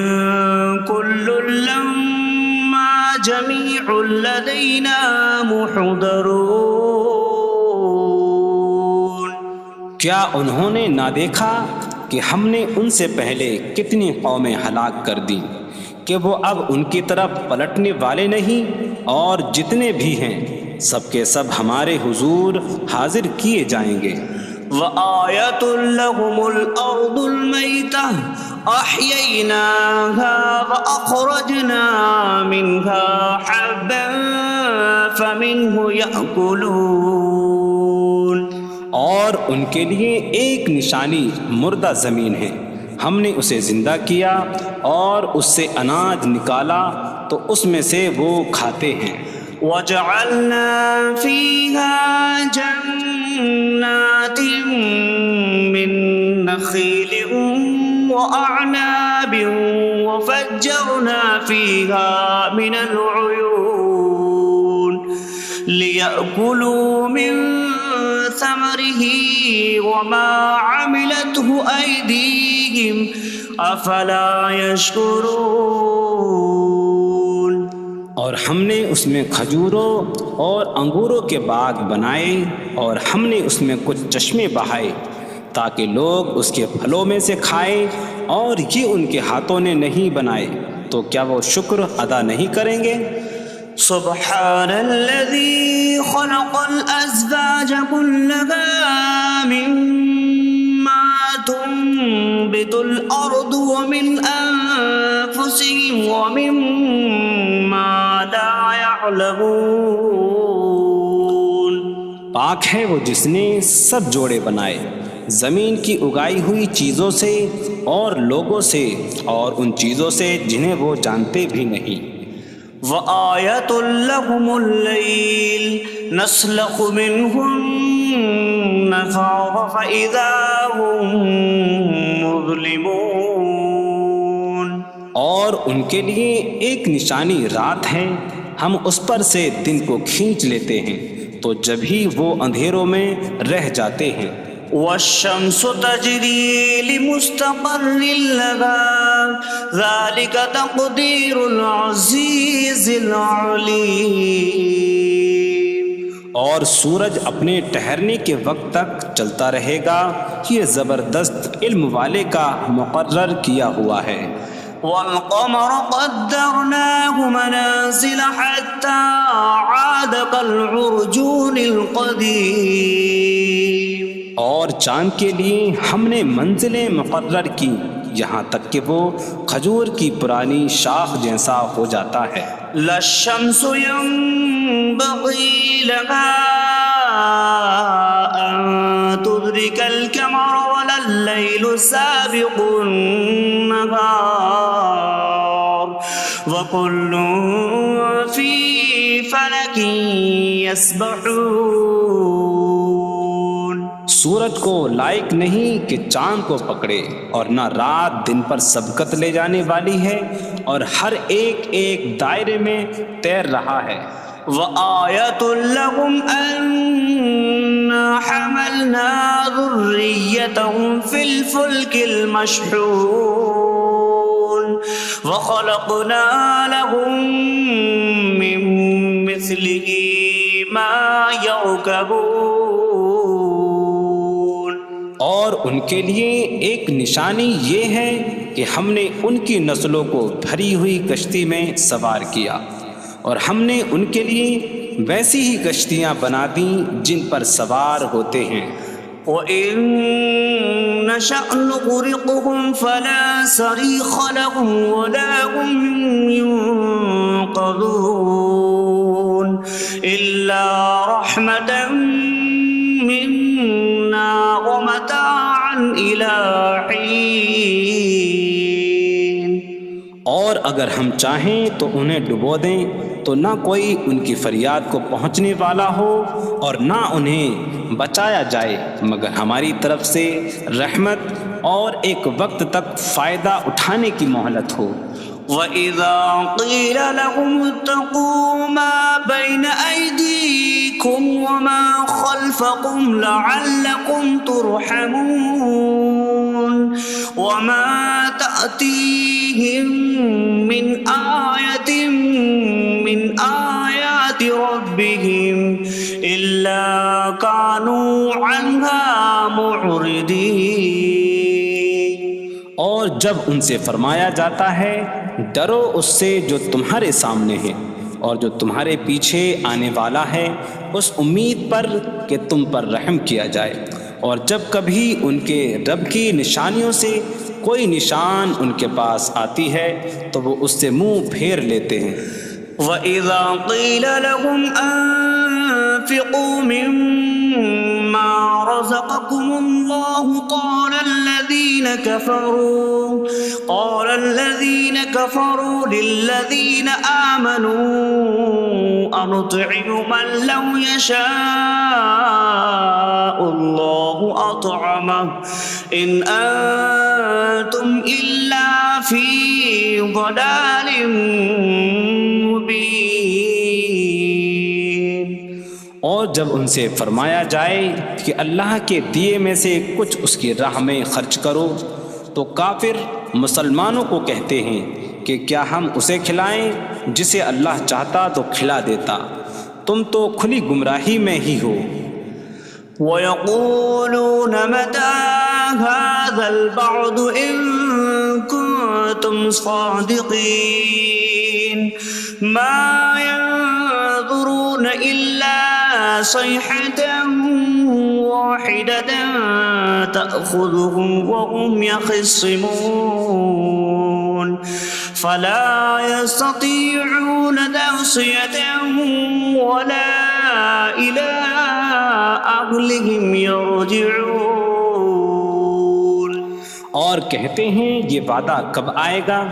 كُلٌّ لَمَّا جَمِيعٌ لَدَيْنَا مُحْضَرُونَ۔ کیا انہوں نے نہ دیکھا کہ ہم نے ان سے پہلے کتنی قومیں ہلاک کر دیں کہ وہ اب ان کی طرف پلٹنے والے نہیں، اور جتنے بھی ہیں سب کے سب ہمارے حضور حاضر کیے جائیں گے۔ وَآیَةٌ لَهُمُ الْأَرْضُ الْمَيْتَةُ أَحْيَيْنَاهَا وَأَخْرَجْنَا مِنْهَا حَبًّا فَمِنْهُ يَأْكُلُونَ۔ اور ان کے لیے ایک نشانی مردہ زمین ہے، ہم نے اسے زندہ کیا اور اس سے اناج نکالا تو اس میں سے وہ کھاتے ہیں۔ وَجَعَلْنَا فِيهَا جَنَّاتٍ مِّن نَخِيلٍ وَأَعْنَابٍ وَفَجَّرْنَا فِيهَا مِنَ الْعُيُونِ لِيَأْكُلُوا مِن ثَمَرِهِ وَمَا عَمِلَتْهُ أَيْدِيهِمْ أَفَلَا يَشْكُرُونَ۔ اور ہم نے اس میں کھجوروں اور انگوروں کے باغ بنائے، اور ہم نے اس میں کچھ چشمے بہائے تاکہ لوگ اس کے پھلوں میں سے کھائیں، اور یہ ان کے ہاتھوں نے نہیں بنائے، تو کیا وہ شکر ادا نہیں کریں گے؟ سبحان الذي خلق الأزواج كلها مما تنبت الأرض ومن أنفسهم ومما لا يعلمون۔ پاک ہے وہ جس نے سب جوڑے بنائے زمین کی اگائی ہوئی چیزوں سے اور لوگوں سے، اور ان چیزوں سے جنہیں وہ جانتے بھی نہیں۔ وَآیَةٌ لَهُمُ اللَّيْلُ نَسْلَخُ مِنْهُ النَّهَارَ فَإِذَا هُمْ مُظْلِمُونَ۔ اور ان کے لیے ایک نشانی رات ہے، ہم اس پر سے دن کو کھینچ لیتے ہیں تو جبھی وہ اندھیروں میں رہ جاتے ہیں۔ وَالشَّمْسُ تَجْرِي لِمُسْتَقَرٍّ لَهَا ذَلِكَ تَقْدِيرُ الْعَزِيزِ الْعَلِيمِ۔ اور سورج اپنے ٹھہرنے کے وقت تک چلتا رہے گا، یہ زبردست علم والے کا مقرر کیا ہوا ہے۔ وَالْقَمَرَ قَدَّرْنَاهُ مَنَازِلَ حَتَّى عَادَ كَالْعُرْجُونِ الْقَدِيمِ۔ اور چاند کے لیے ہم نے منزلیں مقرر کی یہاں تک کہ وہ کھجور کی پرانی شاخ جیسا ہو جاتا ہے۔ لَا الشَّمْسُ يَنبَغِي لَهَا أَن تُدْرِكَ الْقَمَرَ وَلَا اللَّيْلُ سَابِقُ النَّهَارِ وَكُلٌّ فِي فَلَكٍ يَسْبَحُونَ۔ سورج کو لائق نہیں کہ چاند کو پکڑے، اور نہ رات دن پر سبقت لے جانے والی ہے، اور ہر ایک ایک دائرے میں تیر رہا ہے۔ وَآیَةٌ لَهُمْ أَنَّا حملنا ذريتهم في الفلك المشحون وخلقنا لهم من مثله ما يركبون۔ اور ان کے لیے ایک نشانی یہ ہے کہ ہم نے ان کی نسلوں کو بھری ہوئی کشتی میں سوار کیا، اور ہم نے ان کے لیے ویسی ہی کشتیاں بنا دیں جن پر سوار ہوتے ہیں۔ وَإِن نَّشَأْ نُغْرِقْهُمْ فَلَا صَرِيخَ لَهُمْ وَلَا هُمْ يُنقَذُونَ إِلَّا رَحْمَةً مِّنَّا وَمَتَاعًا إِلَىٰ حِينٍ۔ اور اگر ہم چاہیں تو انہیں ڈبو دیں تو نہ کوئی ان کی فریاد کو پہنچنے والا ہو اور نہ انہیں بچایا جائے مگر ہماری طرف سے رحمت اور ایک وقت تک فائدہ اٹھانے کی مہلت ہو۔ وَإِذَا قِيلَ لَهُمُ اتَّقُوا مَا بَيْنَ أَيْدِيكُمْ وَمَا خَلْفَكُمْ لَعَلَّكُمْ تُرْحَمُونَ وَمَا تَأْتِيهِم مِّنْ آيَةٍ مِّنْ آيَاتِ رَبِّهِمْ إِلَّا كَانُوا عَنْهَا مُعْرِضِينَ۔ اور جب ان سے فرمایا جاتا ہے ڈرو اس سے جو تمہارے سامنے ہے اور جو تمہارے پیچھے آنے والا ہے، اس امید پر کہ تم پر رحم کیا جائے، اور جب کبھی ان کے رب کی نشانیوں سے کوئی نشان ان کے پاس آتی ہے تو وہ اس سے منہ پھیر لیتے ہیں۔ وَإِذَا قِيلَ لَهُمْ أَنفِقُوا مِمَّا رَزَقَكُمُ اللَّهُ قَالَ الَّذِينَ كَفَرُوا لِلَّذِينَ آمَنُوا أَنُطْعِمُ مَن لَّوْ يَشَاءُ اللَّهُ أَطْعَمَهُ إِنْ أَنتُمْ إِلَّا فِي ضَلَالٍ مبین۔ اور جب ان سے فرمایا جائے کہ اللہ کے دیے میں سے کچھ اس کی راہ میں خرچ کرو تو کافر مسلمانوں کو کہتے ہیں کہ کیا ہم اسے کھلائیں جسے اللہ چاہتا تو کھلا دیتا، تم تو کھلی گمراہی میں ہی ہو۔ وَيَقُولُونَ مَتَىٰ هَٰذَا الْوَعْدُ إِن كُنتُمْ صَادِقِينَ مَا يَنظُرُونَ إِلَّا صَيْحَةً وَاحِدَةً تَأْخُذُهُمْ وَهُمْ يَخِصِّمُونَ فَلَا يَسْتَطِيعُونَ تَوْصِيَةً وَلَا إِلَىٰ أَهْلِهِمْ يَرْجِعُونَ۔ اور کہتے ہیں یہ وعدہ کب آئے گا؟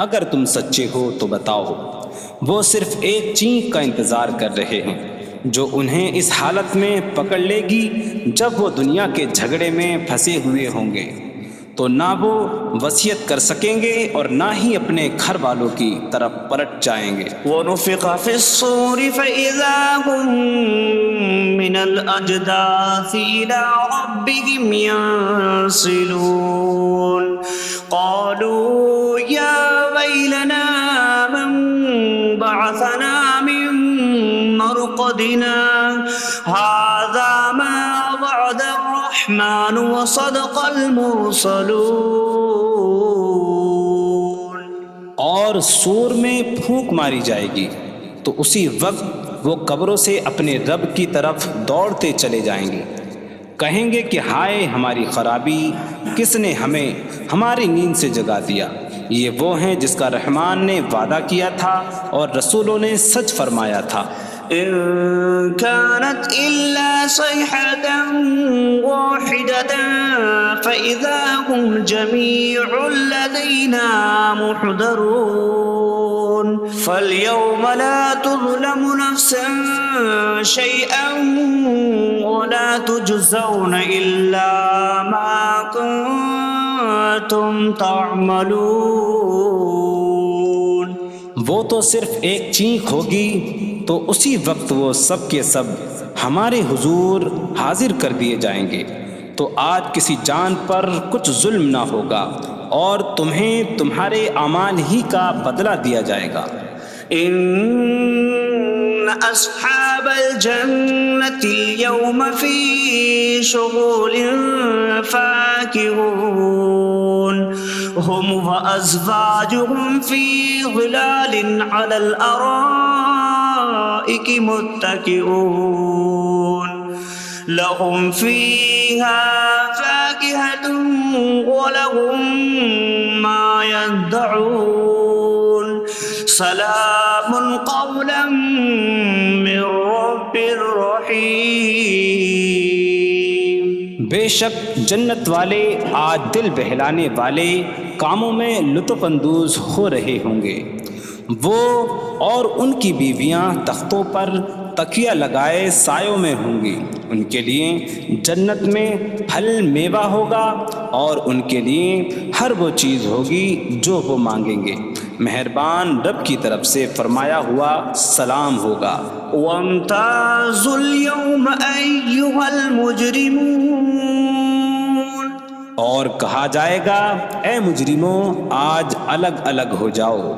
اگر تم سچے ہو تو بتاؤ۔ وہ صرف ایک چینخ کا انتظار کر رہے ہیں جو انہیں اس حالت میں پکڑ لے گی جب وہ دنیا کے جھگڑے میں پھنسے ہوئے ہوں گے، تو نہ وہ وصیت کر سکیں گے اور نہ ہی اپنے گھر والوں کی طرف پلٹ جائیں گے۔ وَنُفِخَ فِي الصُّورِ فَإِذَا هُم مِّنَ الْأَجْدَاثِ إِلَىٰ رَبِّهِمْ يَنسِلُونَ قَالُوا يَا وَيْلَنَا مَن بَعَثَنَا مِن مَّرْقَدِنَا هَٰذَا مَا وَعَدَ الرَّحْمَٰنُ وَصَدَقَ الْمُرْسَلُونَ۔ اور سور میں پھونک ماری جائے گی تو اسی وقت وہ قبروں سے اپنے رب کی طرف دوڑتے چلے جائیں گے، کہیں گے کہ ہائے ہماری خرابی، کس نے ہمیں ہماری نیند سے جگا دیا۔ یہ وہ ہیں جس کا رحمان نے وعدہ کیا تھا اور رسولوں نے سچ فرمایا تھا۔ إن كانت إلا صيحة واحدة فإذا هم جميع لدينا محضرون فاليوم لا تظلم نفس شيئا ولا تجزون إلا ما كنتم تعملون۔ وہ تو صرف ایک چینخ ہوگی تو اسی وقت وہ سب کے سب ہمارے حضور حاضر کر دیے جائیں گے، تو آج کسی جان پر کچھ ظلم نہ ہوگا اور تمہیں تمہارے اعمال ہی کا بدلہ دیا جائے گا۔ إن أصحاب الجنة اليوم في شغل فاكهون هم وأزواجهم في ظلال على الأرائك متكئون لهم فيها فاكهة ولهم ما يدعون سلام قولا من رب رحیم۔ بے شک جنت والے آج دل بہلانے والے کاموں میں لطف اندوز ہو رہے ہوں گے۔ وہ اور ان کی بیویاں تختوں پر تکیہ لگائے سایوں میں ہوں گی۔ ان کے لیے جنت میں پھل میوہ ہوگا اور ان کے لیے ہر وہ چیز ہوگی جو وہ مانگیں گے۔ مہربان رب کی طرف سے فرمایا ہوا سلام ہوگا۔ وامتازوا اليوم أيها المجرمون، اور کہا جائے گا اے مجرموں آج الگ الگ ہو جاؤ۔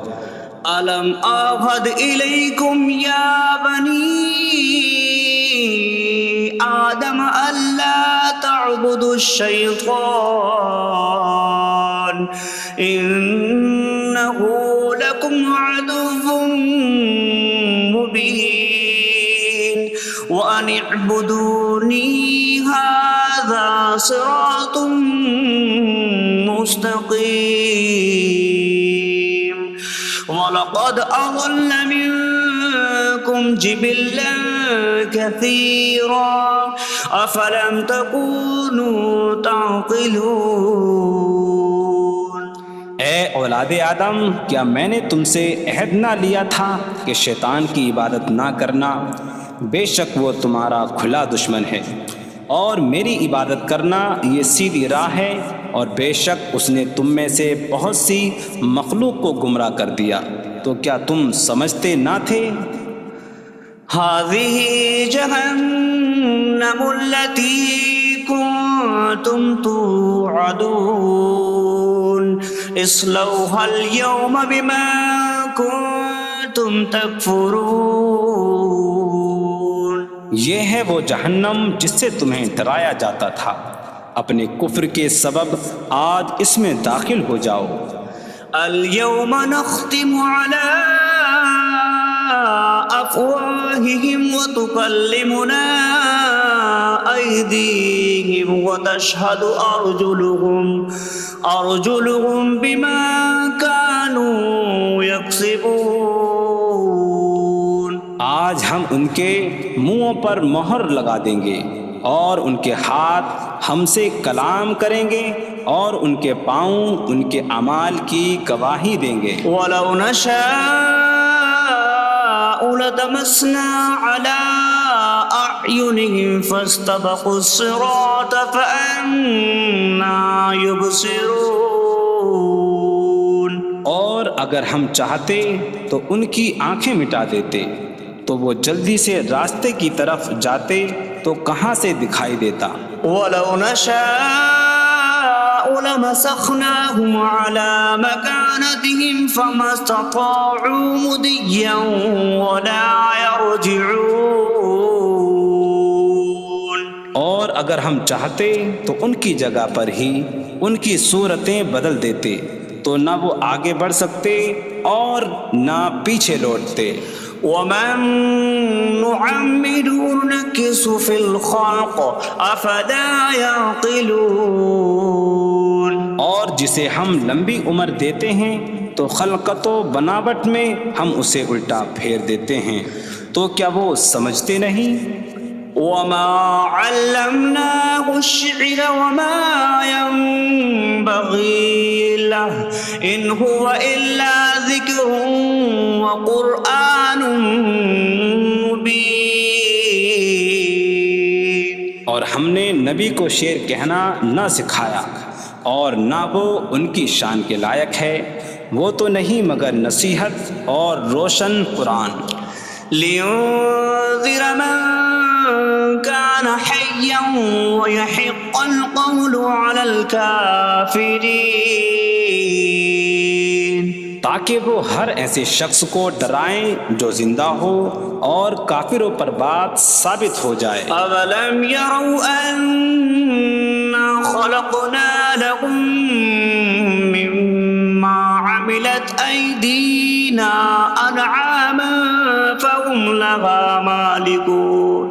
ألم أعهد إليكم يا بني آدم ألا تعبدوا الشيطان إنه لكم عدو مبين وأن اعبدوني هذا صراط مستقيم وَلَقَدْ أَضَلَّ مِنكُمْ جِبِلًّا كَثِيرًا أَفَلَمْ تَكُونُوا تَعْقِلُونَ۔ اے اولاد آدم، کیا میں نے تم سے عہد نہ لیا تھا کہ شیطان کی عبادت نہ کرنا؟ بے شک وہ تمہارا کھلا دشمن ہے، اور میری عبادت کرنا یہ سیدھی راہ ہے، اور بے شک اس نے تم میں سے بہت سی مخلوق کو گمراہ کر دیا، تو کیا تم سمجھتے نہ تھے؟ هذه جهنم التي كنتم توعدون اصلوها اليوم بما كنتم تكفرون۔ یہ ہے وہ جہنم جس سے تمہیں ڈرایا جاتا تھا، اپنے کفر کے سبب آج اس میں داخل ہو جاؤ۔ اليوم نختم على أفواههم وتكلمنا أيديهم وتشهد أرجلهم بما كانوا يكسبون۔ آج ہم ان کے منہوں پر مہر لگا دیں گے، اور ان کے ہاتھ ہم سے کلام کریں گے، اور ان کے پاؤں ان کے اعمال کی گواہی دیں گے۔ وَلَوْ نَشَاءُ لَطَمَسْنَا عَلَىٰ أَعْيُنِهِمْ فَاسْتَبَقُوا الصِّرَاطَ فَأَنَّىٰ يُبْصِرُونَ۔ اور اگر ہم چاہتے تو ان کی آنکھیں مٹا دیتے، تو وہ جلدی سے راستے کی طرف جاتے تو کہاں سے دکھائی دیتا۔ وَلَوْ نَشَاءُ لَمَسَخْنَاهُمْ عَلَىٰ مَكَانَتِهِمْ فَمَا اسْتَطَاعُوا مُضِيًّا وَلَا يَرْجِعُونَ۔ اور اگر ہم چاہتے تو ان کی جگہ پر ہی ان کی صورتیں بدل دیتے، تو نہ وہ آگے بڑھ سکتے اور نہ پیچھے لوٹتے۔ وَمَن نُّعَمِّرْهُ نُنَكِّسْهُ فِي الْخَلْقِ أَفَلَا يَعْقِلُونَ۔ اور جسے ہم لمبی عمر دیتے ہیں تو خلقت و بناوٹ میں ہم اسے الٹا پھیر دیتے ہیں، تو کیا وہ سمجھتے نہیں؟ وَمَا عَلَّمْنَاهُ الشِّعْرَ وَمَا يَنبَغِي لَهُ إِنْ هُوَ إِلَّا ذِكْرٌ وَقُرْآنٌ مُّبِينٌ۔ اور ہم نے نبی کو شعر کہنا نہ سکھایا، اور نہ وہ ان کی شان کے لائق ہے، وہ تو نہیں مگر نصیحت اور روشن قرآن۔ لِيُنذِرَ مَن كان حيا ويحق القول على الكافرين تاکہ وہ ہر ایسے شخص کو ڈرائیں جو زندہ ہو اور کافروں پر بات ثابت ہو جائے۔ أولم يروا أنا خلقنا لهم مما عملت أيدينا أنعاما فهم لها مالكون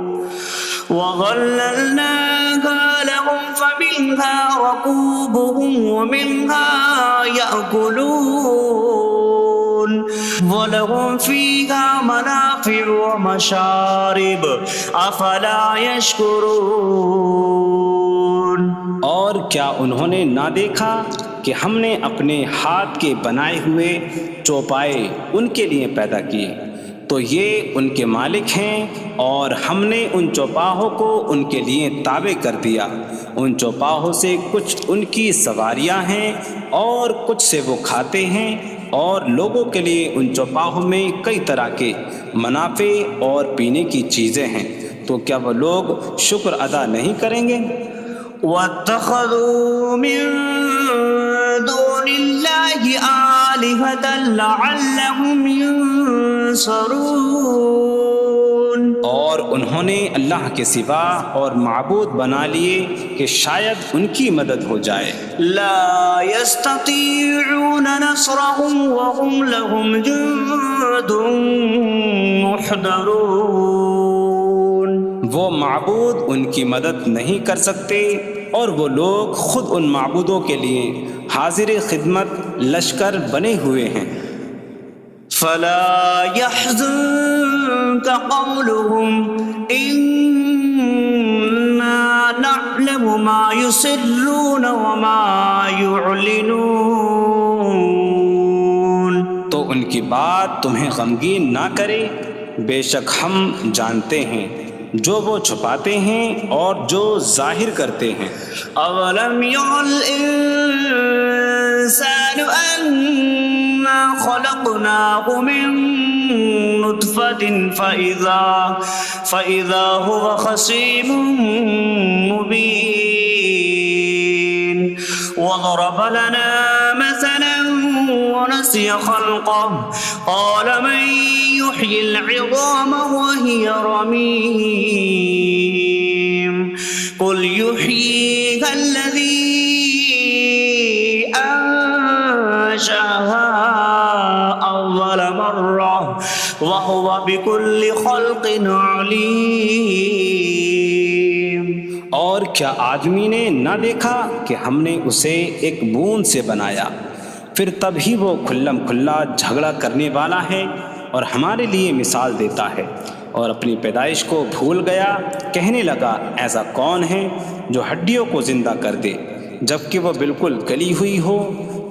وظللناها لهم فمنها ركوبهم ومنها يأكلون وَلَهُمْ فِيهَا مَنَافِعُ وَمَشَارِبُ أَفَلَا يَشْكُرُونَ۔ اور کیا انہوں نے نہ دیکھا کہ ہم نے اپنے ہاتھ کے بنائے ہوئے چوپائے ان کے لیے پیدا کیے تو یہ ان کے مالک ہیں، اور ہم نے ان چوپاہوں کو ان کے لیے تابع کر دیا۔ ان چوپاہوں سے کچھ ان کی سواریاں ہیں اور کچھ سے وہ کھاتے ہیں، اور لوگوں کے لیے ان چوپاہوں میں کئی طرح کے منافع اور پینے کی چیزیں ہیں، تو کیا وہ لوگ شکر ادا نہیں کریں گے؟ وَاتَّخَذُوا مِن دُونِ اللَّهِ آلِهَةً لَعَلَّهُمْ يُنصَرُونَ۔ اور انہوں نے اللہ کے سوا اور معبود بنا لیے کہ شاید ان کی مدد ہو جائے۔ لا يستطيعون نصرهم وهم لهم جند محضرون۔ وہ معبود ان کی مدد نہیں کر سکتے، اور وہ لوگ خود ان معبودوں کے لیے حاضر خدمت لشکر بنے ہوئے ہیں۔ فلا يحزنك قولهم إنا نعلم ما يسرون وما يعلنون۔ تو ان کی بات تمہیں غمگین نہ کرے، بے شک ہم جانتے ہیں جو وہ چھپاتے ہیں اور جو ظاہر کرتے ہیں۔ أولم ير الإنسان أنا خلقناه من نطفة فإذا هو خصيم مبين وضرب لنا مثلا ونسي خلقه قال من يحيي العظام وهي رميم قل يحييها الذي أنشأها أول مرة وهو بكل خلق عليم۔ اور کیا آدمی نے نہ دیکھا کہ ہم نے اسے ایک بوند سے بنایا، پھر تب ہی وہ کھلم کھلا جھگڑا کرنے والا ہے اور ہمارے لیے مثال دیتا ہے۔ اور اپنی پیدائش کو بھول گیا، کہنے لگا ایسا کون ہے جو ہڈیوں کو زندہ کر دے جبکہ وہ بالکل گلی ہوئی ہو؟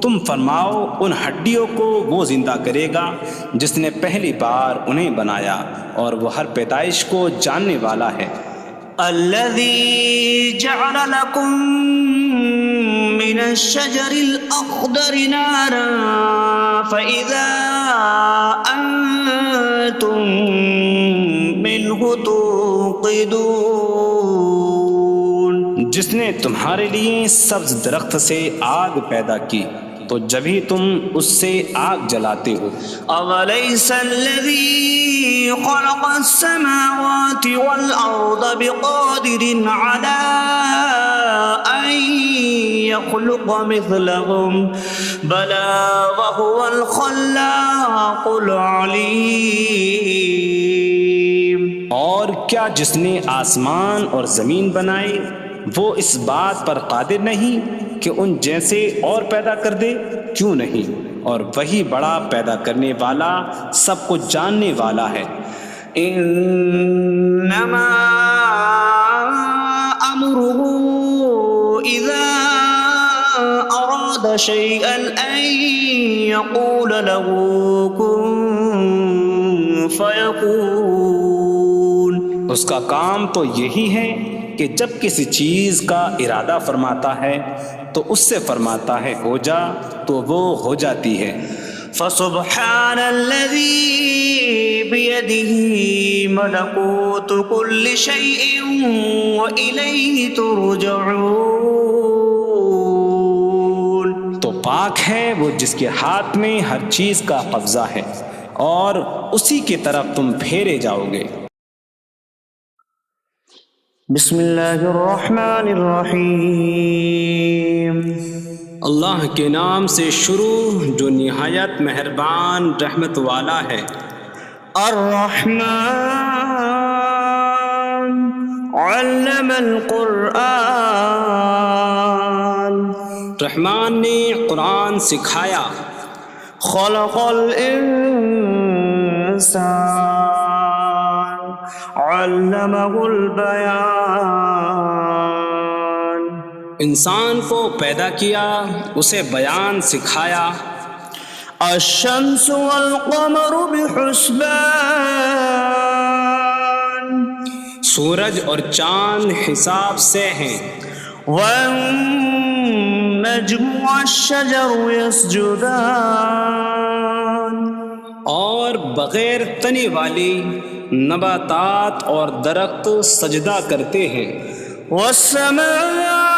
تم فرماؤ ان ہڈیوں کو وہ زندہ کرے گا جس نے پہلی بار انہیں بنایا، اور وہ ہر پیدائش کو جاننے والا ہے۔ الذي جعل لكم من الشجر الأخضر نارا فإذا أنتم منه توقدون۔ جس نے تمہارے لیے سبز درخت سے آگ پیدا کی تو جبھی تم اس سے آگ جلاتے ہو۔ أَوَلَيْسَ الَّذِي خَلَقَ السَّمَاوَاتِ وَالْأَرْضَ بِقَادِرٍ عَلَىٰ أَن يَخْلُقَ مِثْلَهُمْ بَلَىٰ وَهُوَ الْخَلَّاقُ الْعَلِيمُ۔ اور کیا جس نے آسمان اور زمین بنائے وہ اس بات پر قادر نہیں کہ ان جیسے اور پیدا کر دے؟ کیوں نہیں، اور وہی بڑا پیدا کرنے والا سب کچھ جاننے والا ہے۔ انما امره اذا اراد شيئا ان يقول له كن فيكون۔ اس کا کام تو یہی ہے کہ جب کسی چیز کا ارادہ فرماتا ہے تو اس سے فرماتا ہے ہو جا، تو وہ ہو جاتی ہے۔ فسبحان الذي بيده ملكوت كل شيء وإليه ترجعون. تو پاک ہے وہ جس کے ہاتھ میں ہر چیز کا قبضہ ہے اور اسی کی طرف تم پھیرے جاؤ گے. بسم اللہ الرحمن الرحیم. اللہ کے نام سے شروع جو نہایت مہربان رحمت والا ہے. الرحمن علم القرآن. رحمان نے قرآن سکھایا. خلق الانسان علمہ البیان. انسان کو پیدا کیا اسے بیان سکھایا. الشمس والقمر بحسبان. سورج اور چاند حساب سے ہیں. والنجم والشجر يسجدان. اور بغیر تنے والی نباتات اور درخت سجدہ کرتے ہیں. والسماء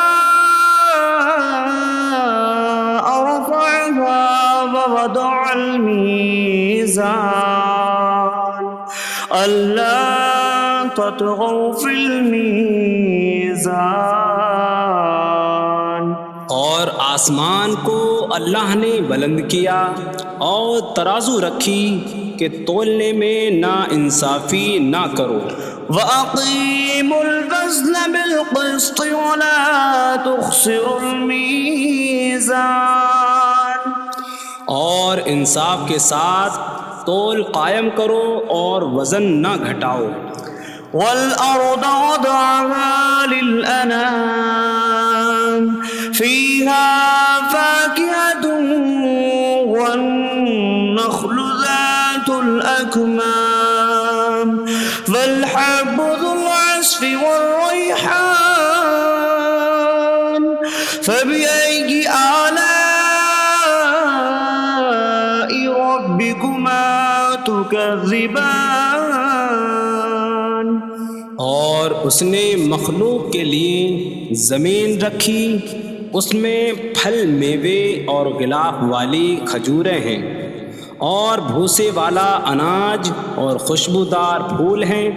رفعها ووضع الميزان ألا تطغوا في الميزان. اور آسمان کو اللہ نے بلند کیا اور ترازو رکھی کہ تولنے میں نا انصافی نہ کرو. وَأَقِيمُوا الْوَزْنَ بِالْقِسْطِ وَلَا تُخْسِرُوا الْمِيزَانَ. اور انصاف کے ساتھ تول قائم کرو اور وزن نہ گھٹاؤ. وَالْأَرْضَ وَضَعَهَا لِلْأَنَامِ فِيهَا فَاكِهَةٌ وَالنَّخْلُ ذَاتُ الْأَكْمَامِ وَالْحَبُّ ذُو الْعَصْفِ وَالرَّيْحَانُ فَبِأَيِّ آلَاءِ رَبِّكُمَا تُكَذِّبَانِ. اور اس نے مخلوق کے لیے زمین رکھی، اس میں پھل میوے اور غلاف والی کھجوریں ہیں اور بھوسے والا اناج اور خوشبودار پھول ہیں.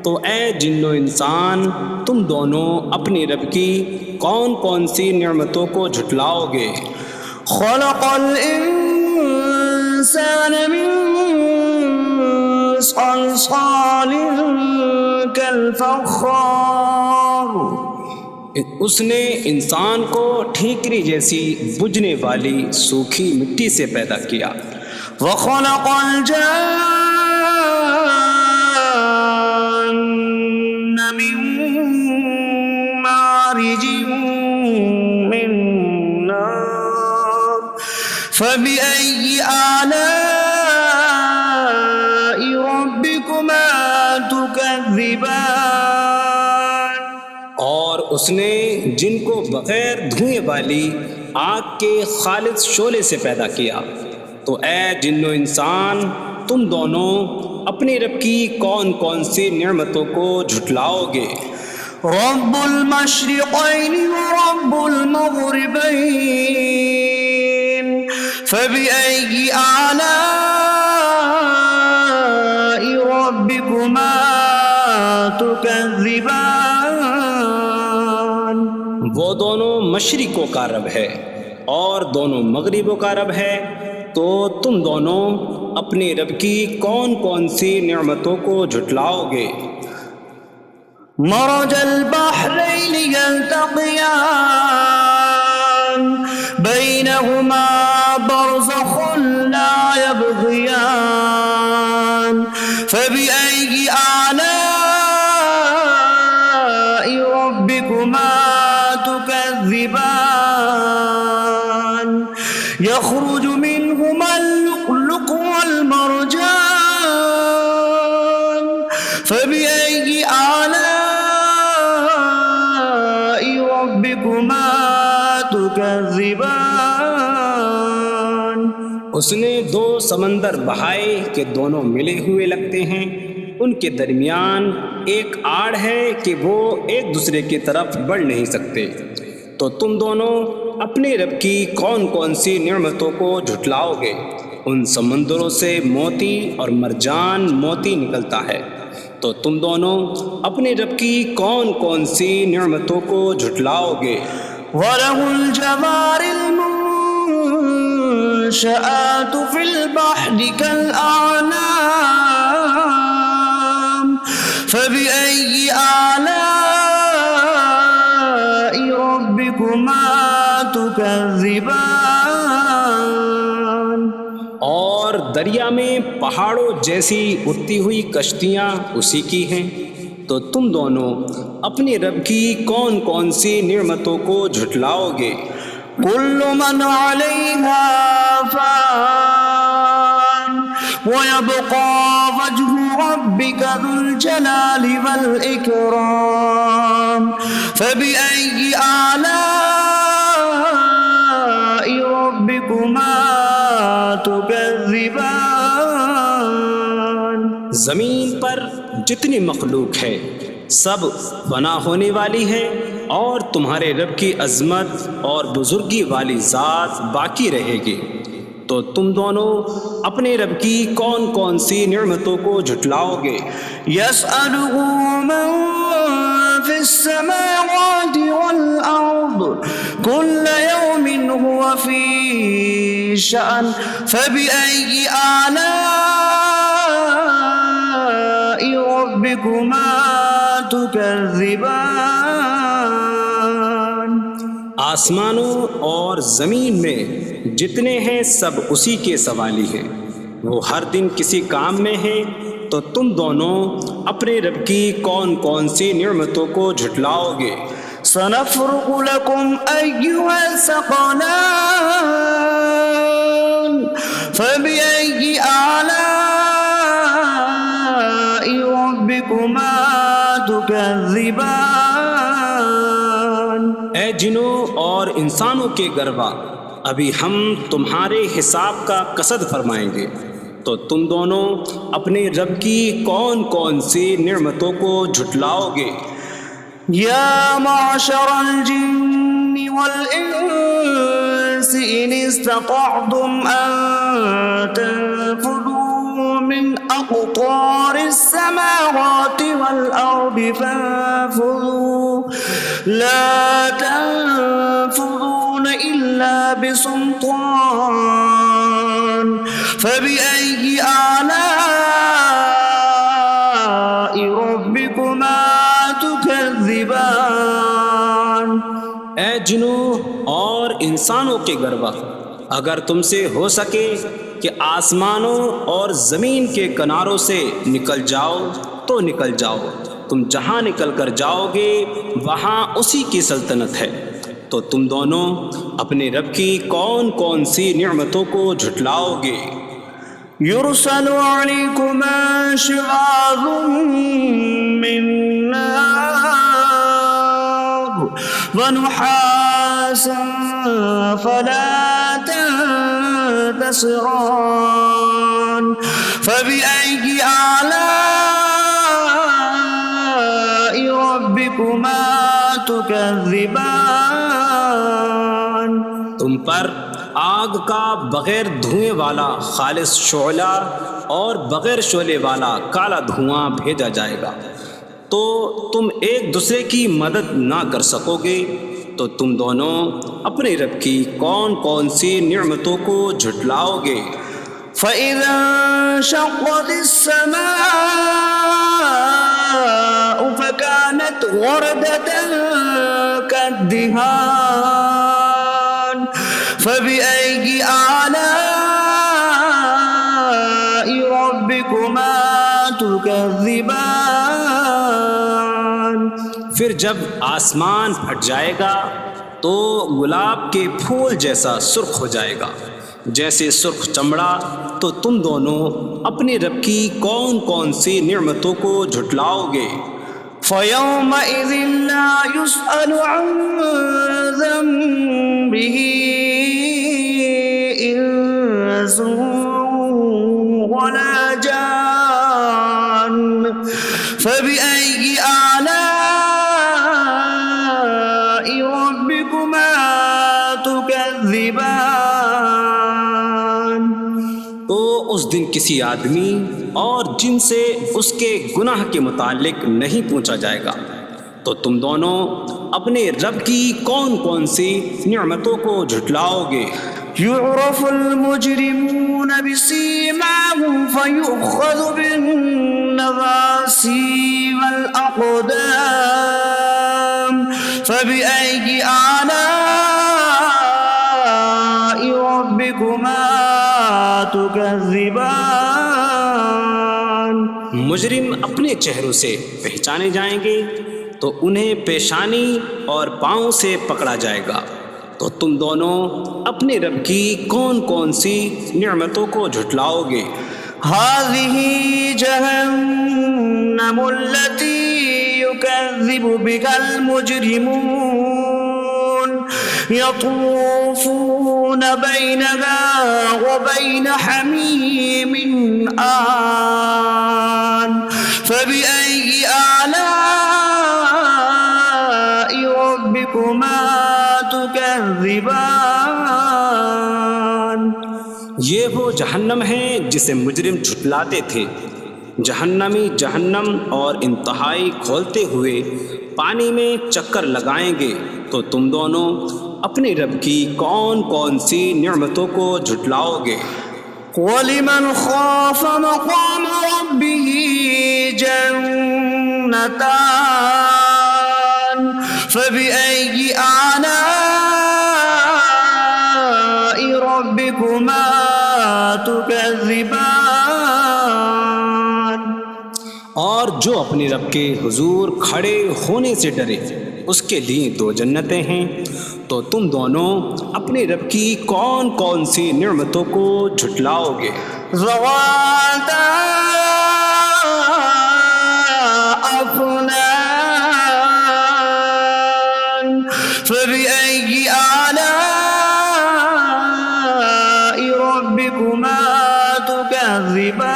تو اے جن و انسان تم دونوں اپنی رب کی کون کون سی نعمتوں کو جھٹلاؤ گے. خلق الانسان من صلصال کالفخار. اس نے انسان کو ٹھیکری جیسی بجھنے والی سوکھی مٹی سے پیدا کیا. وخلق الجان من مارج من نار فبأي آلاء ربكما تكذبان. اور اس نے جن کو بغیر دھوئیں والی آگ کے خالص شعلے سے پیدا کیا. تو اے جن و انسان تم دونوں اپنی رب کی کون کون سی نعمتوں کو جھٹلاؤ گے. رب المشرقین ورب المغربین فبأي آلاء ربكما تكذبان. وہ دونوں مشرقوں کا رب ہے اور دونوں مغربوں کا رب ہے. تو تم دونوں اپنی رب کی کون کون سی نعمتوں کو جھٹلاؤ گے. مرج البحرین یلتقیان بینہما برزخ لا یبغیان فبأي آلاء ربكما تكذبان. يخرج منهما اللؤلؤ والمرجان فبأي آلاء ربكما تكذبان. اس نے دو سمندر بہائے کہ دونوں ملے ہوئے لگتے ہیں، ان کے درمیان ایک آڑ ہے کہ وہ ایک دوسرے کی طرف بڑھ نہیں سکتے، تو تم دونوں اپنے رب کی کون کون سی نعمتوں کو جھٹلاؤ گے؟ ان سمندروں سے موتی اور مرجان موتی نکلتا ہے، تو تم دونوں اپنے رب کی کون کون سی نعمتوں کو جھٹلاؤ گے؟ وَلَهُ الْجَوَارِ الْمُنشَآتُ فِي الْبَحْرِ كَالْأَعْلَامِ فَبِأَيِّ آلَاءِ رَبِّكُمَا تُكَذِّبَانِ؟ اور دریا میں پہاڑوں جیسی اڑتی ہوئی کشتیاں اسی کی ہیں، تو تم دونوں اپنے رب کی کون کون سی نعمتوں کو جھٹلاؤ گے؟ كُلُّ مَنْ عَلَيْهَا فَانٍ وَيَبْقَى وَجْهُ رَبِّكَ ذُو الْجَلَالِ وَالْإِكْرَامِ فَبِأَيِّ آلَاءِ رَبِّكُمَا تُكَذِّبَانِ؟ زمین پر جتنی مخلوق ہے سب فنا ہونے والی ہے، اور تمہارے رب کی عظمت اور بزرگی والی ذات باقی رہے گی، تو تم دونوں اپنے رب کی کون کون سی نعمتوں کو جھٹلاؤ گے؟ يَسْأَلُهُ مَن فِي السَّمَاوَاتِ وَالْأَرْضِ كُلَّ يَوْمٍ هُوَ فِي شَأْنٍ فَبِأَيِّ آلَاءِ رَبِّكُمَا تُكَذِّبَانِ؟ آسمانوں اور زمین میں جتنے ہیں سب اسی کے سوالی ہیں، وہ ہر دن کسی کام میں ہیں، تو تم دونوں اپنے رب کی کون کون سی نعمتوں کو جھٹلاؤ گے؟ سَنَفْرُغُ لَكُمْ أَيُّهَ الثَّقَلَانِ فَبِأَيِّ آلَاءِ رَبِّكُمَا تُكَذِّبَانِ؟ اے جنوں اور انسانوں کے گروہ، ابھی ہم تمہارے حساب کا قصد فرمائیں گے، تو تم دونوں اپنے رب کی کون کون سی نعمتوں کو جھٹلاؤ گے؟ یا معشر الجن والانس ان استطعتم ان تنفذوا من اقطار السماوات والارض فانفذوا لا تنفذون الا بسلطان فبأي آلاء ربكما تكذبان؟ اے جنوں اور انسانوں کے گروہ، اگر تم سے ہو سکے کہ آسمانوں اور زمین کے کناروں سے نکل جاؤ تو نکل جاؤ، تم جہاں نکل کر جاؤ گے وہاں اسی کی سلطنت ہے، تو تم دونوں اپنے رب کی کون کون سی نعمتوں کو جھٹلاؤ گے؟ يرسل عليكما شواظ من نار ونحاس فلا تنتصران فبأي آلاء ربكما تكذبان؟ تم پر آگ کا بغیر دھوئیں والا خالص شعلہ اور بغیر شعلے والا کالا دھواں بھیجا جائے گا، تو تم ایک دوسرے کی مدد نہ کر سکو گے، تو تم دونوں اپنے رب کی کون کون سی نعمتوں کو جھٹلاؤ گے؟ فَإِذَا انشَقَّتِ السَّمَاءُ فَكَانَتْ وَرْدَةً كَالدِّهَانِ فَبِأَيِّ آلَاءِ رَبِّكُمَا تُكَذِّبَانِ؟ پھر جب آسمان پھٹ جائے گا تو گلاب کے پھول جیسا سرخ ہو جائے گا جیسے سرخ چمڑا، تو تم دونوں اپنے رب کی کون کون سی نعمتوں کو جھٹلاؤ گے؟ فَيَوْمَئِذٍ لَا يُسْأَلُ عَنْ ذَنبِهِ إِنسٌ إنس ولا جان فبأي آلاء ربكما تكذبان تو اس دن کسی آدمی اور جن سے اس کے گناہ کے متعلق نہیں پوچھا جائے گا، تو تم دونوں اپنے رب کی کون کون سی نعمتوں کو جھٹلاؤ گے؟ يعرف المجرمون بسيماهم فيؤخذ بالنواسي والأقدام فبأي آلاء ربكما تكذبان مجرم اپنے چہروں سے پہچانے جائیں گے تو انہیں پیشانی اور پاؤں سے پکڑا جائے گا۔ تو تم دونوں اپنے رب کی کون کون سی نعمتوں کو جھٹلاؤ گے؟ هذه جهنم التي يكذب بها المجرمون يطوفون بينها وبين حميم آن فبأي آلاء ربكما تكذبان یہ وہ جہنم ہے جسے مجرم جھٹلاتے تھے۔ جہنمی جہنم اور انتہائی کھولتے ہوئے پانی میں چکر لگائیں گے، تو تم دونوں اپنے رب کی کون کون سی نعمتوں کو جھٹلاؤ گے؟ وَلِمَنْ خَافَ مَقَامَ رَبِّهِ جَنَّتَانِ فَبِأَيِّ آلَاءِ رَبِّكُمَا تُكَذِّبَانِ اور جو اپنے رب کے حضور کھڑے ہونے سے ڈرے اس کے لیے دو جنتیں ہیں، تو تم دونوں اپنے رب کی کون کون سی نعمتوں کو جھٹلاؤ گے؟ ذواتا أفنان فبأي آلاء ربكما تكذبان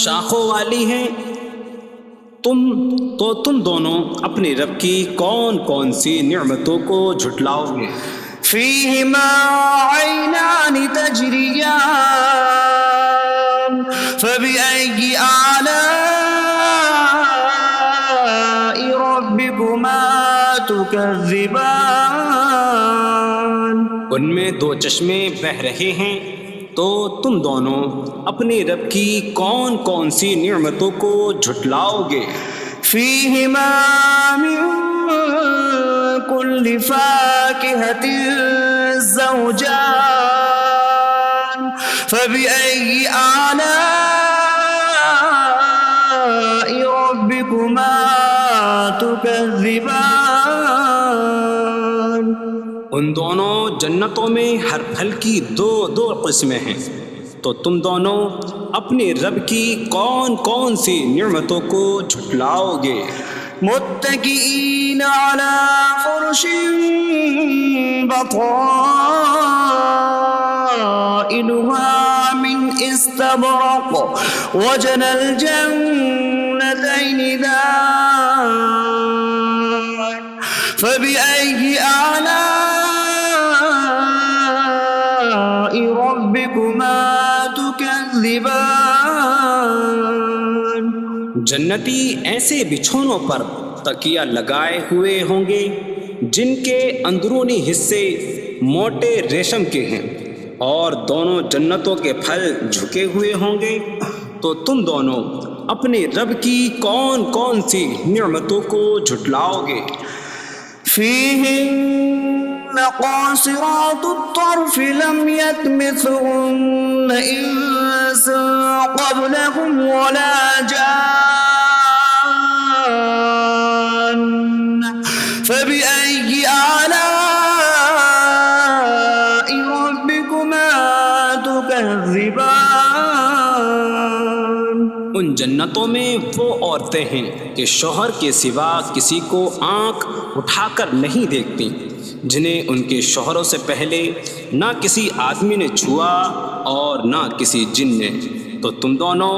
شاخوں والی ہیں تم دونوں اپنے رب کی کون کون سی نعمتوں کو جھٹلاؤ گے؟ فيهما عينان تجريان فبأي آلاء ربكما تكذبان ان میں دو چشمے بہہ رہے ہیں، تو تم دونوں اپنے رب کی کون کون سی نعمتوں کو جھٹلاؤ گے؟ فيهما من كل فاكهة زوجان فبأي آلاء ربكما تكذبان ان دونوں جنتوں میں ہر پھل کی دو قسمیں ہیں، تو تم دونوں اپنے رب کی کون کون سی نعمتوں کو جھٹلاؤ گے؟ متكئين على فرش بطائنها من استبرق وجنى الجنتين دان فبأي آلاء ربكما تكذبان جنتی ایسے بچھونوں پر تکیہ لگائے ہوئے ہوں گے جن کے اندرونی حصے موٹے ریشم کے ہیں، اور دونوں جنتوں کے پھل جھکے ہوئے ہوں گے، تو تم دونوں اپنے رب کی کون کون سی نعمتوں کو جھٹلاؤ گے؟ فيهن قاصرات الطرف لم يطمثهن إنس قبلهم ولا جان فبأي آلاء ربكما تكذبان ان جنتوں میں وہ عورتیں ہیں کہ شوہر کے سوا کسی کو آنکھ اٹھا کر نہیں دیکھتی، جنہیں ان کے شوہروں سے پہلے نہ کسی آدمی نے چھوا اور نہ کسی جن نے، تو تم دونوں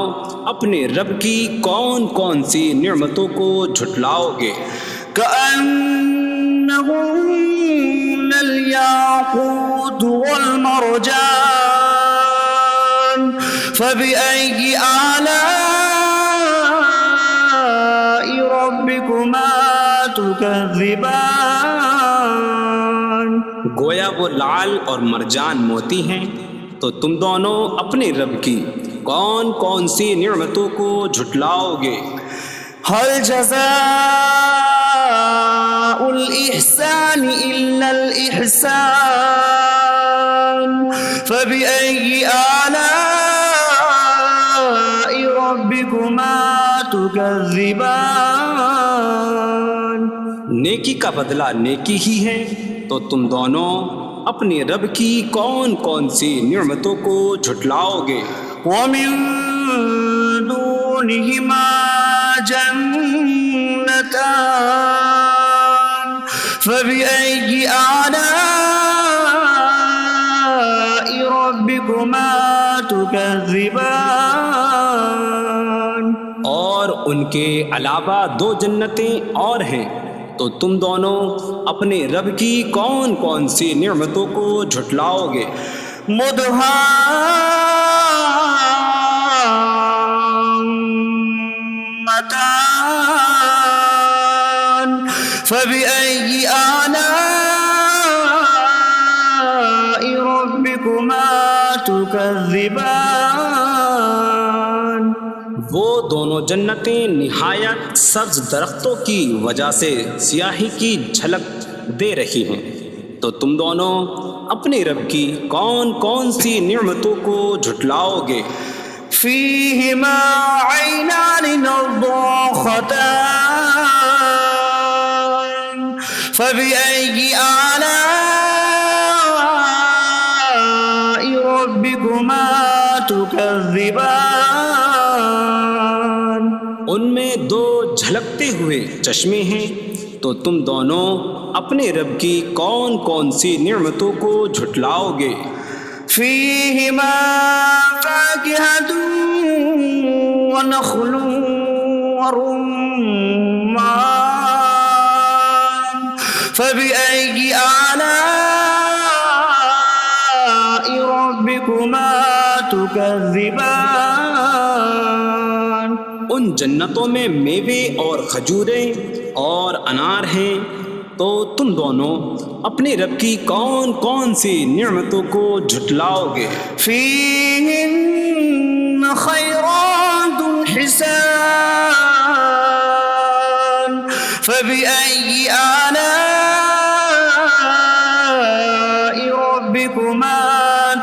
اپنے رب کی کون کون سی نعمتوں کو جھٹلاؤ گے؟ كأنهن الياقوت والمرجان فبأي آلاء ربكما تكذبان؟ گویا وہ لعل اور مرجان موتی ہیں، تو تم دونوں اپنے رب کی کون کون سی نعمتوں کو جھٹلاؤ گے؟ هل جزاء الإحسان إلا الإحسان فبأي آلاء ربكما تكذبان؟ نیکی کا بدلہ نیکی ہی ہے، تو تم دونوں اپنے رب کی کون کون سی نعمتوں کو جھٹلاؤ گے؟ ومن دونهما جنتان فبأي آلاء ربكما تكذبان؟ اور ان کے علاوہ دو جنتیں اور ہیں، تو تم دونوں اپنے رب کی کون کون سی نعمتوں کو جھٹلاؤ گے؟ مدهامتان فبأي آلاء ربكما تكذبان؟ وہ دونوں جنتیں نہایت سبز درختوں کی وجہ سے سیاہی کی جھلک دے رہی ہیں، تو تم دونوں اپنے رب کی کون کون سی نعمتوں کو جھٹلاؤ گے؟ فيهما عينان نضاختان فبأي آلاء ربكما تكذبان؟ ان میں دو جھلکتے ہوئے چشمے ہیں، تو تم دونوں اپنے رب کی کون کون سی نعمتوں کو جھٹلاؤ گے؟ فيهما فاكهة ونخل ورمان فبأي آلاء ربكما تكذبان؟ ان جنتوں میں میوے اور کھجوریں اور انار ہیں، تو تم دونوں اپنے رب کی کون کون سی نعمتوں کو جھٹلاؤ گے؟ فيهن خيرات حسان فبأي آلاء ربكما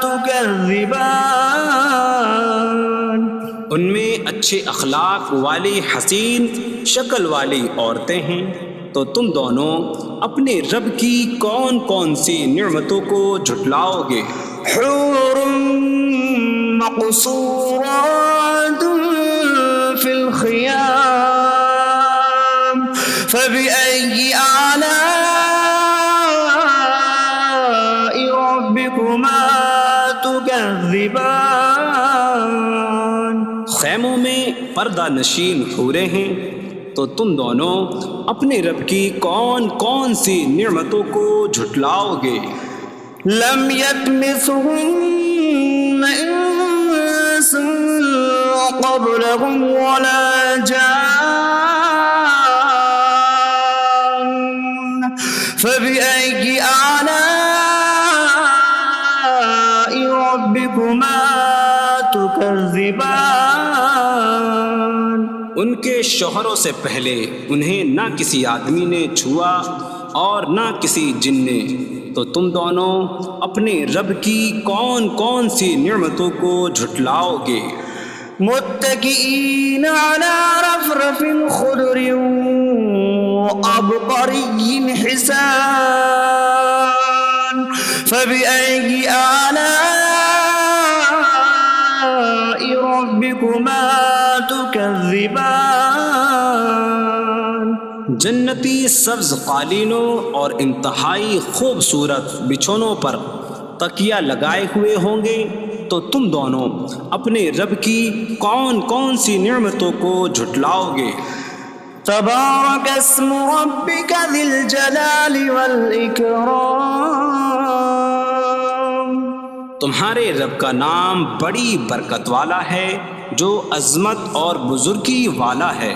تكذبان؟ ان میں اچھے اخلاق والی حسین شکل والی عورتیں ہیں، تو تم دونوں اپنے رب کی کون کون سی نعمتوں کو جھٹلاؤ گے؟ حور مقصورات في الخيام فبأي آلاء ربكما تكذبان؟ خیموں میں پردہ نشین حوریں ہیں، تو تم دونوں اپنے رب کی کون کون سی نعمتوں کو جھٹلاؤ گے؟ لم يطمثهن انس قبلهم ولا جان فبأي آلاء ربكما تكذبان؟ ان کے شوہروں سے پہلے انہیں نہ کسی آدمی نے چھوا اور نہ کسی جن نے، تو تم دونوں اپنے رب کی کون کون سی نعمتوں کو جھٹلاؤ گے؟ متكئين على رفرف خضر وعبقري حسان فبأي آلاء ربكما تكذبان؟ جنتی سبز قالینوں اور انتہائی خوبصورت بچھونوں پر تکیہ لگائے ہوئے ہوں گے، تو تم دونوں اپنے رب کی کون کون سی نعمتوں کو جھٹلاؤ گے؟ تبارک اسم ربک ذی الجلال والاکرام، تمہارے رب کا نام بڑی برکت والا ہے جو عظمت اور بزرگی والا ہے۔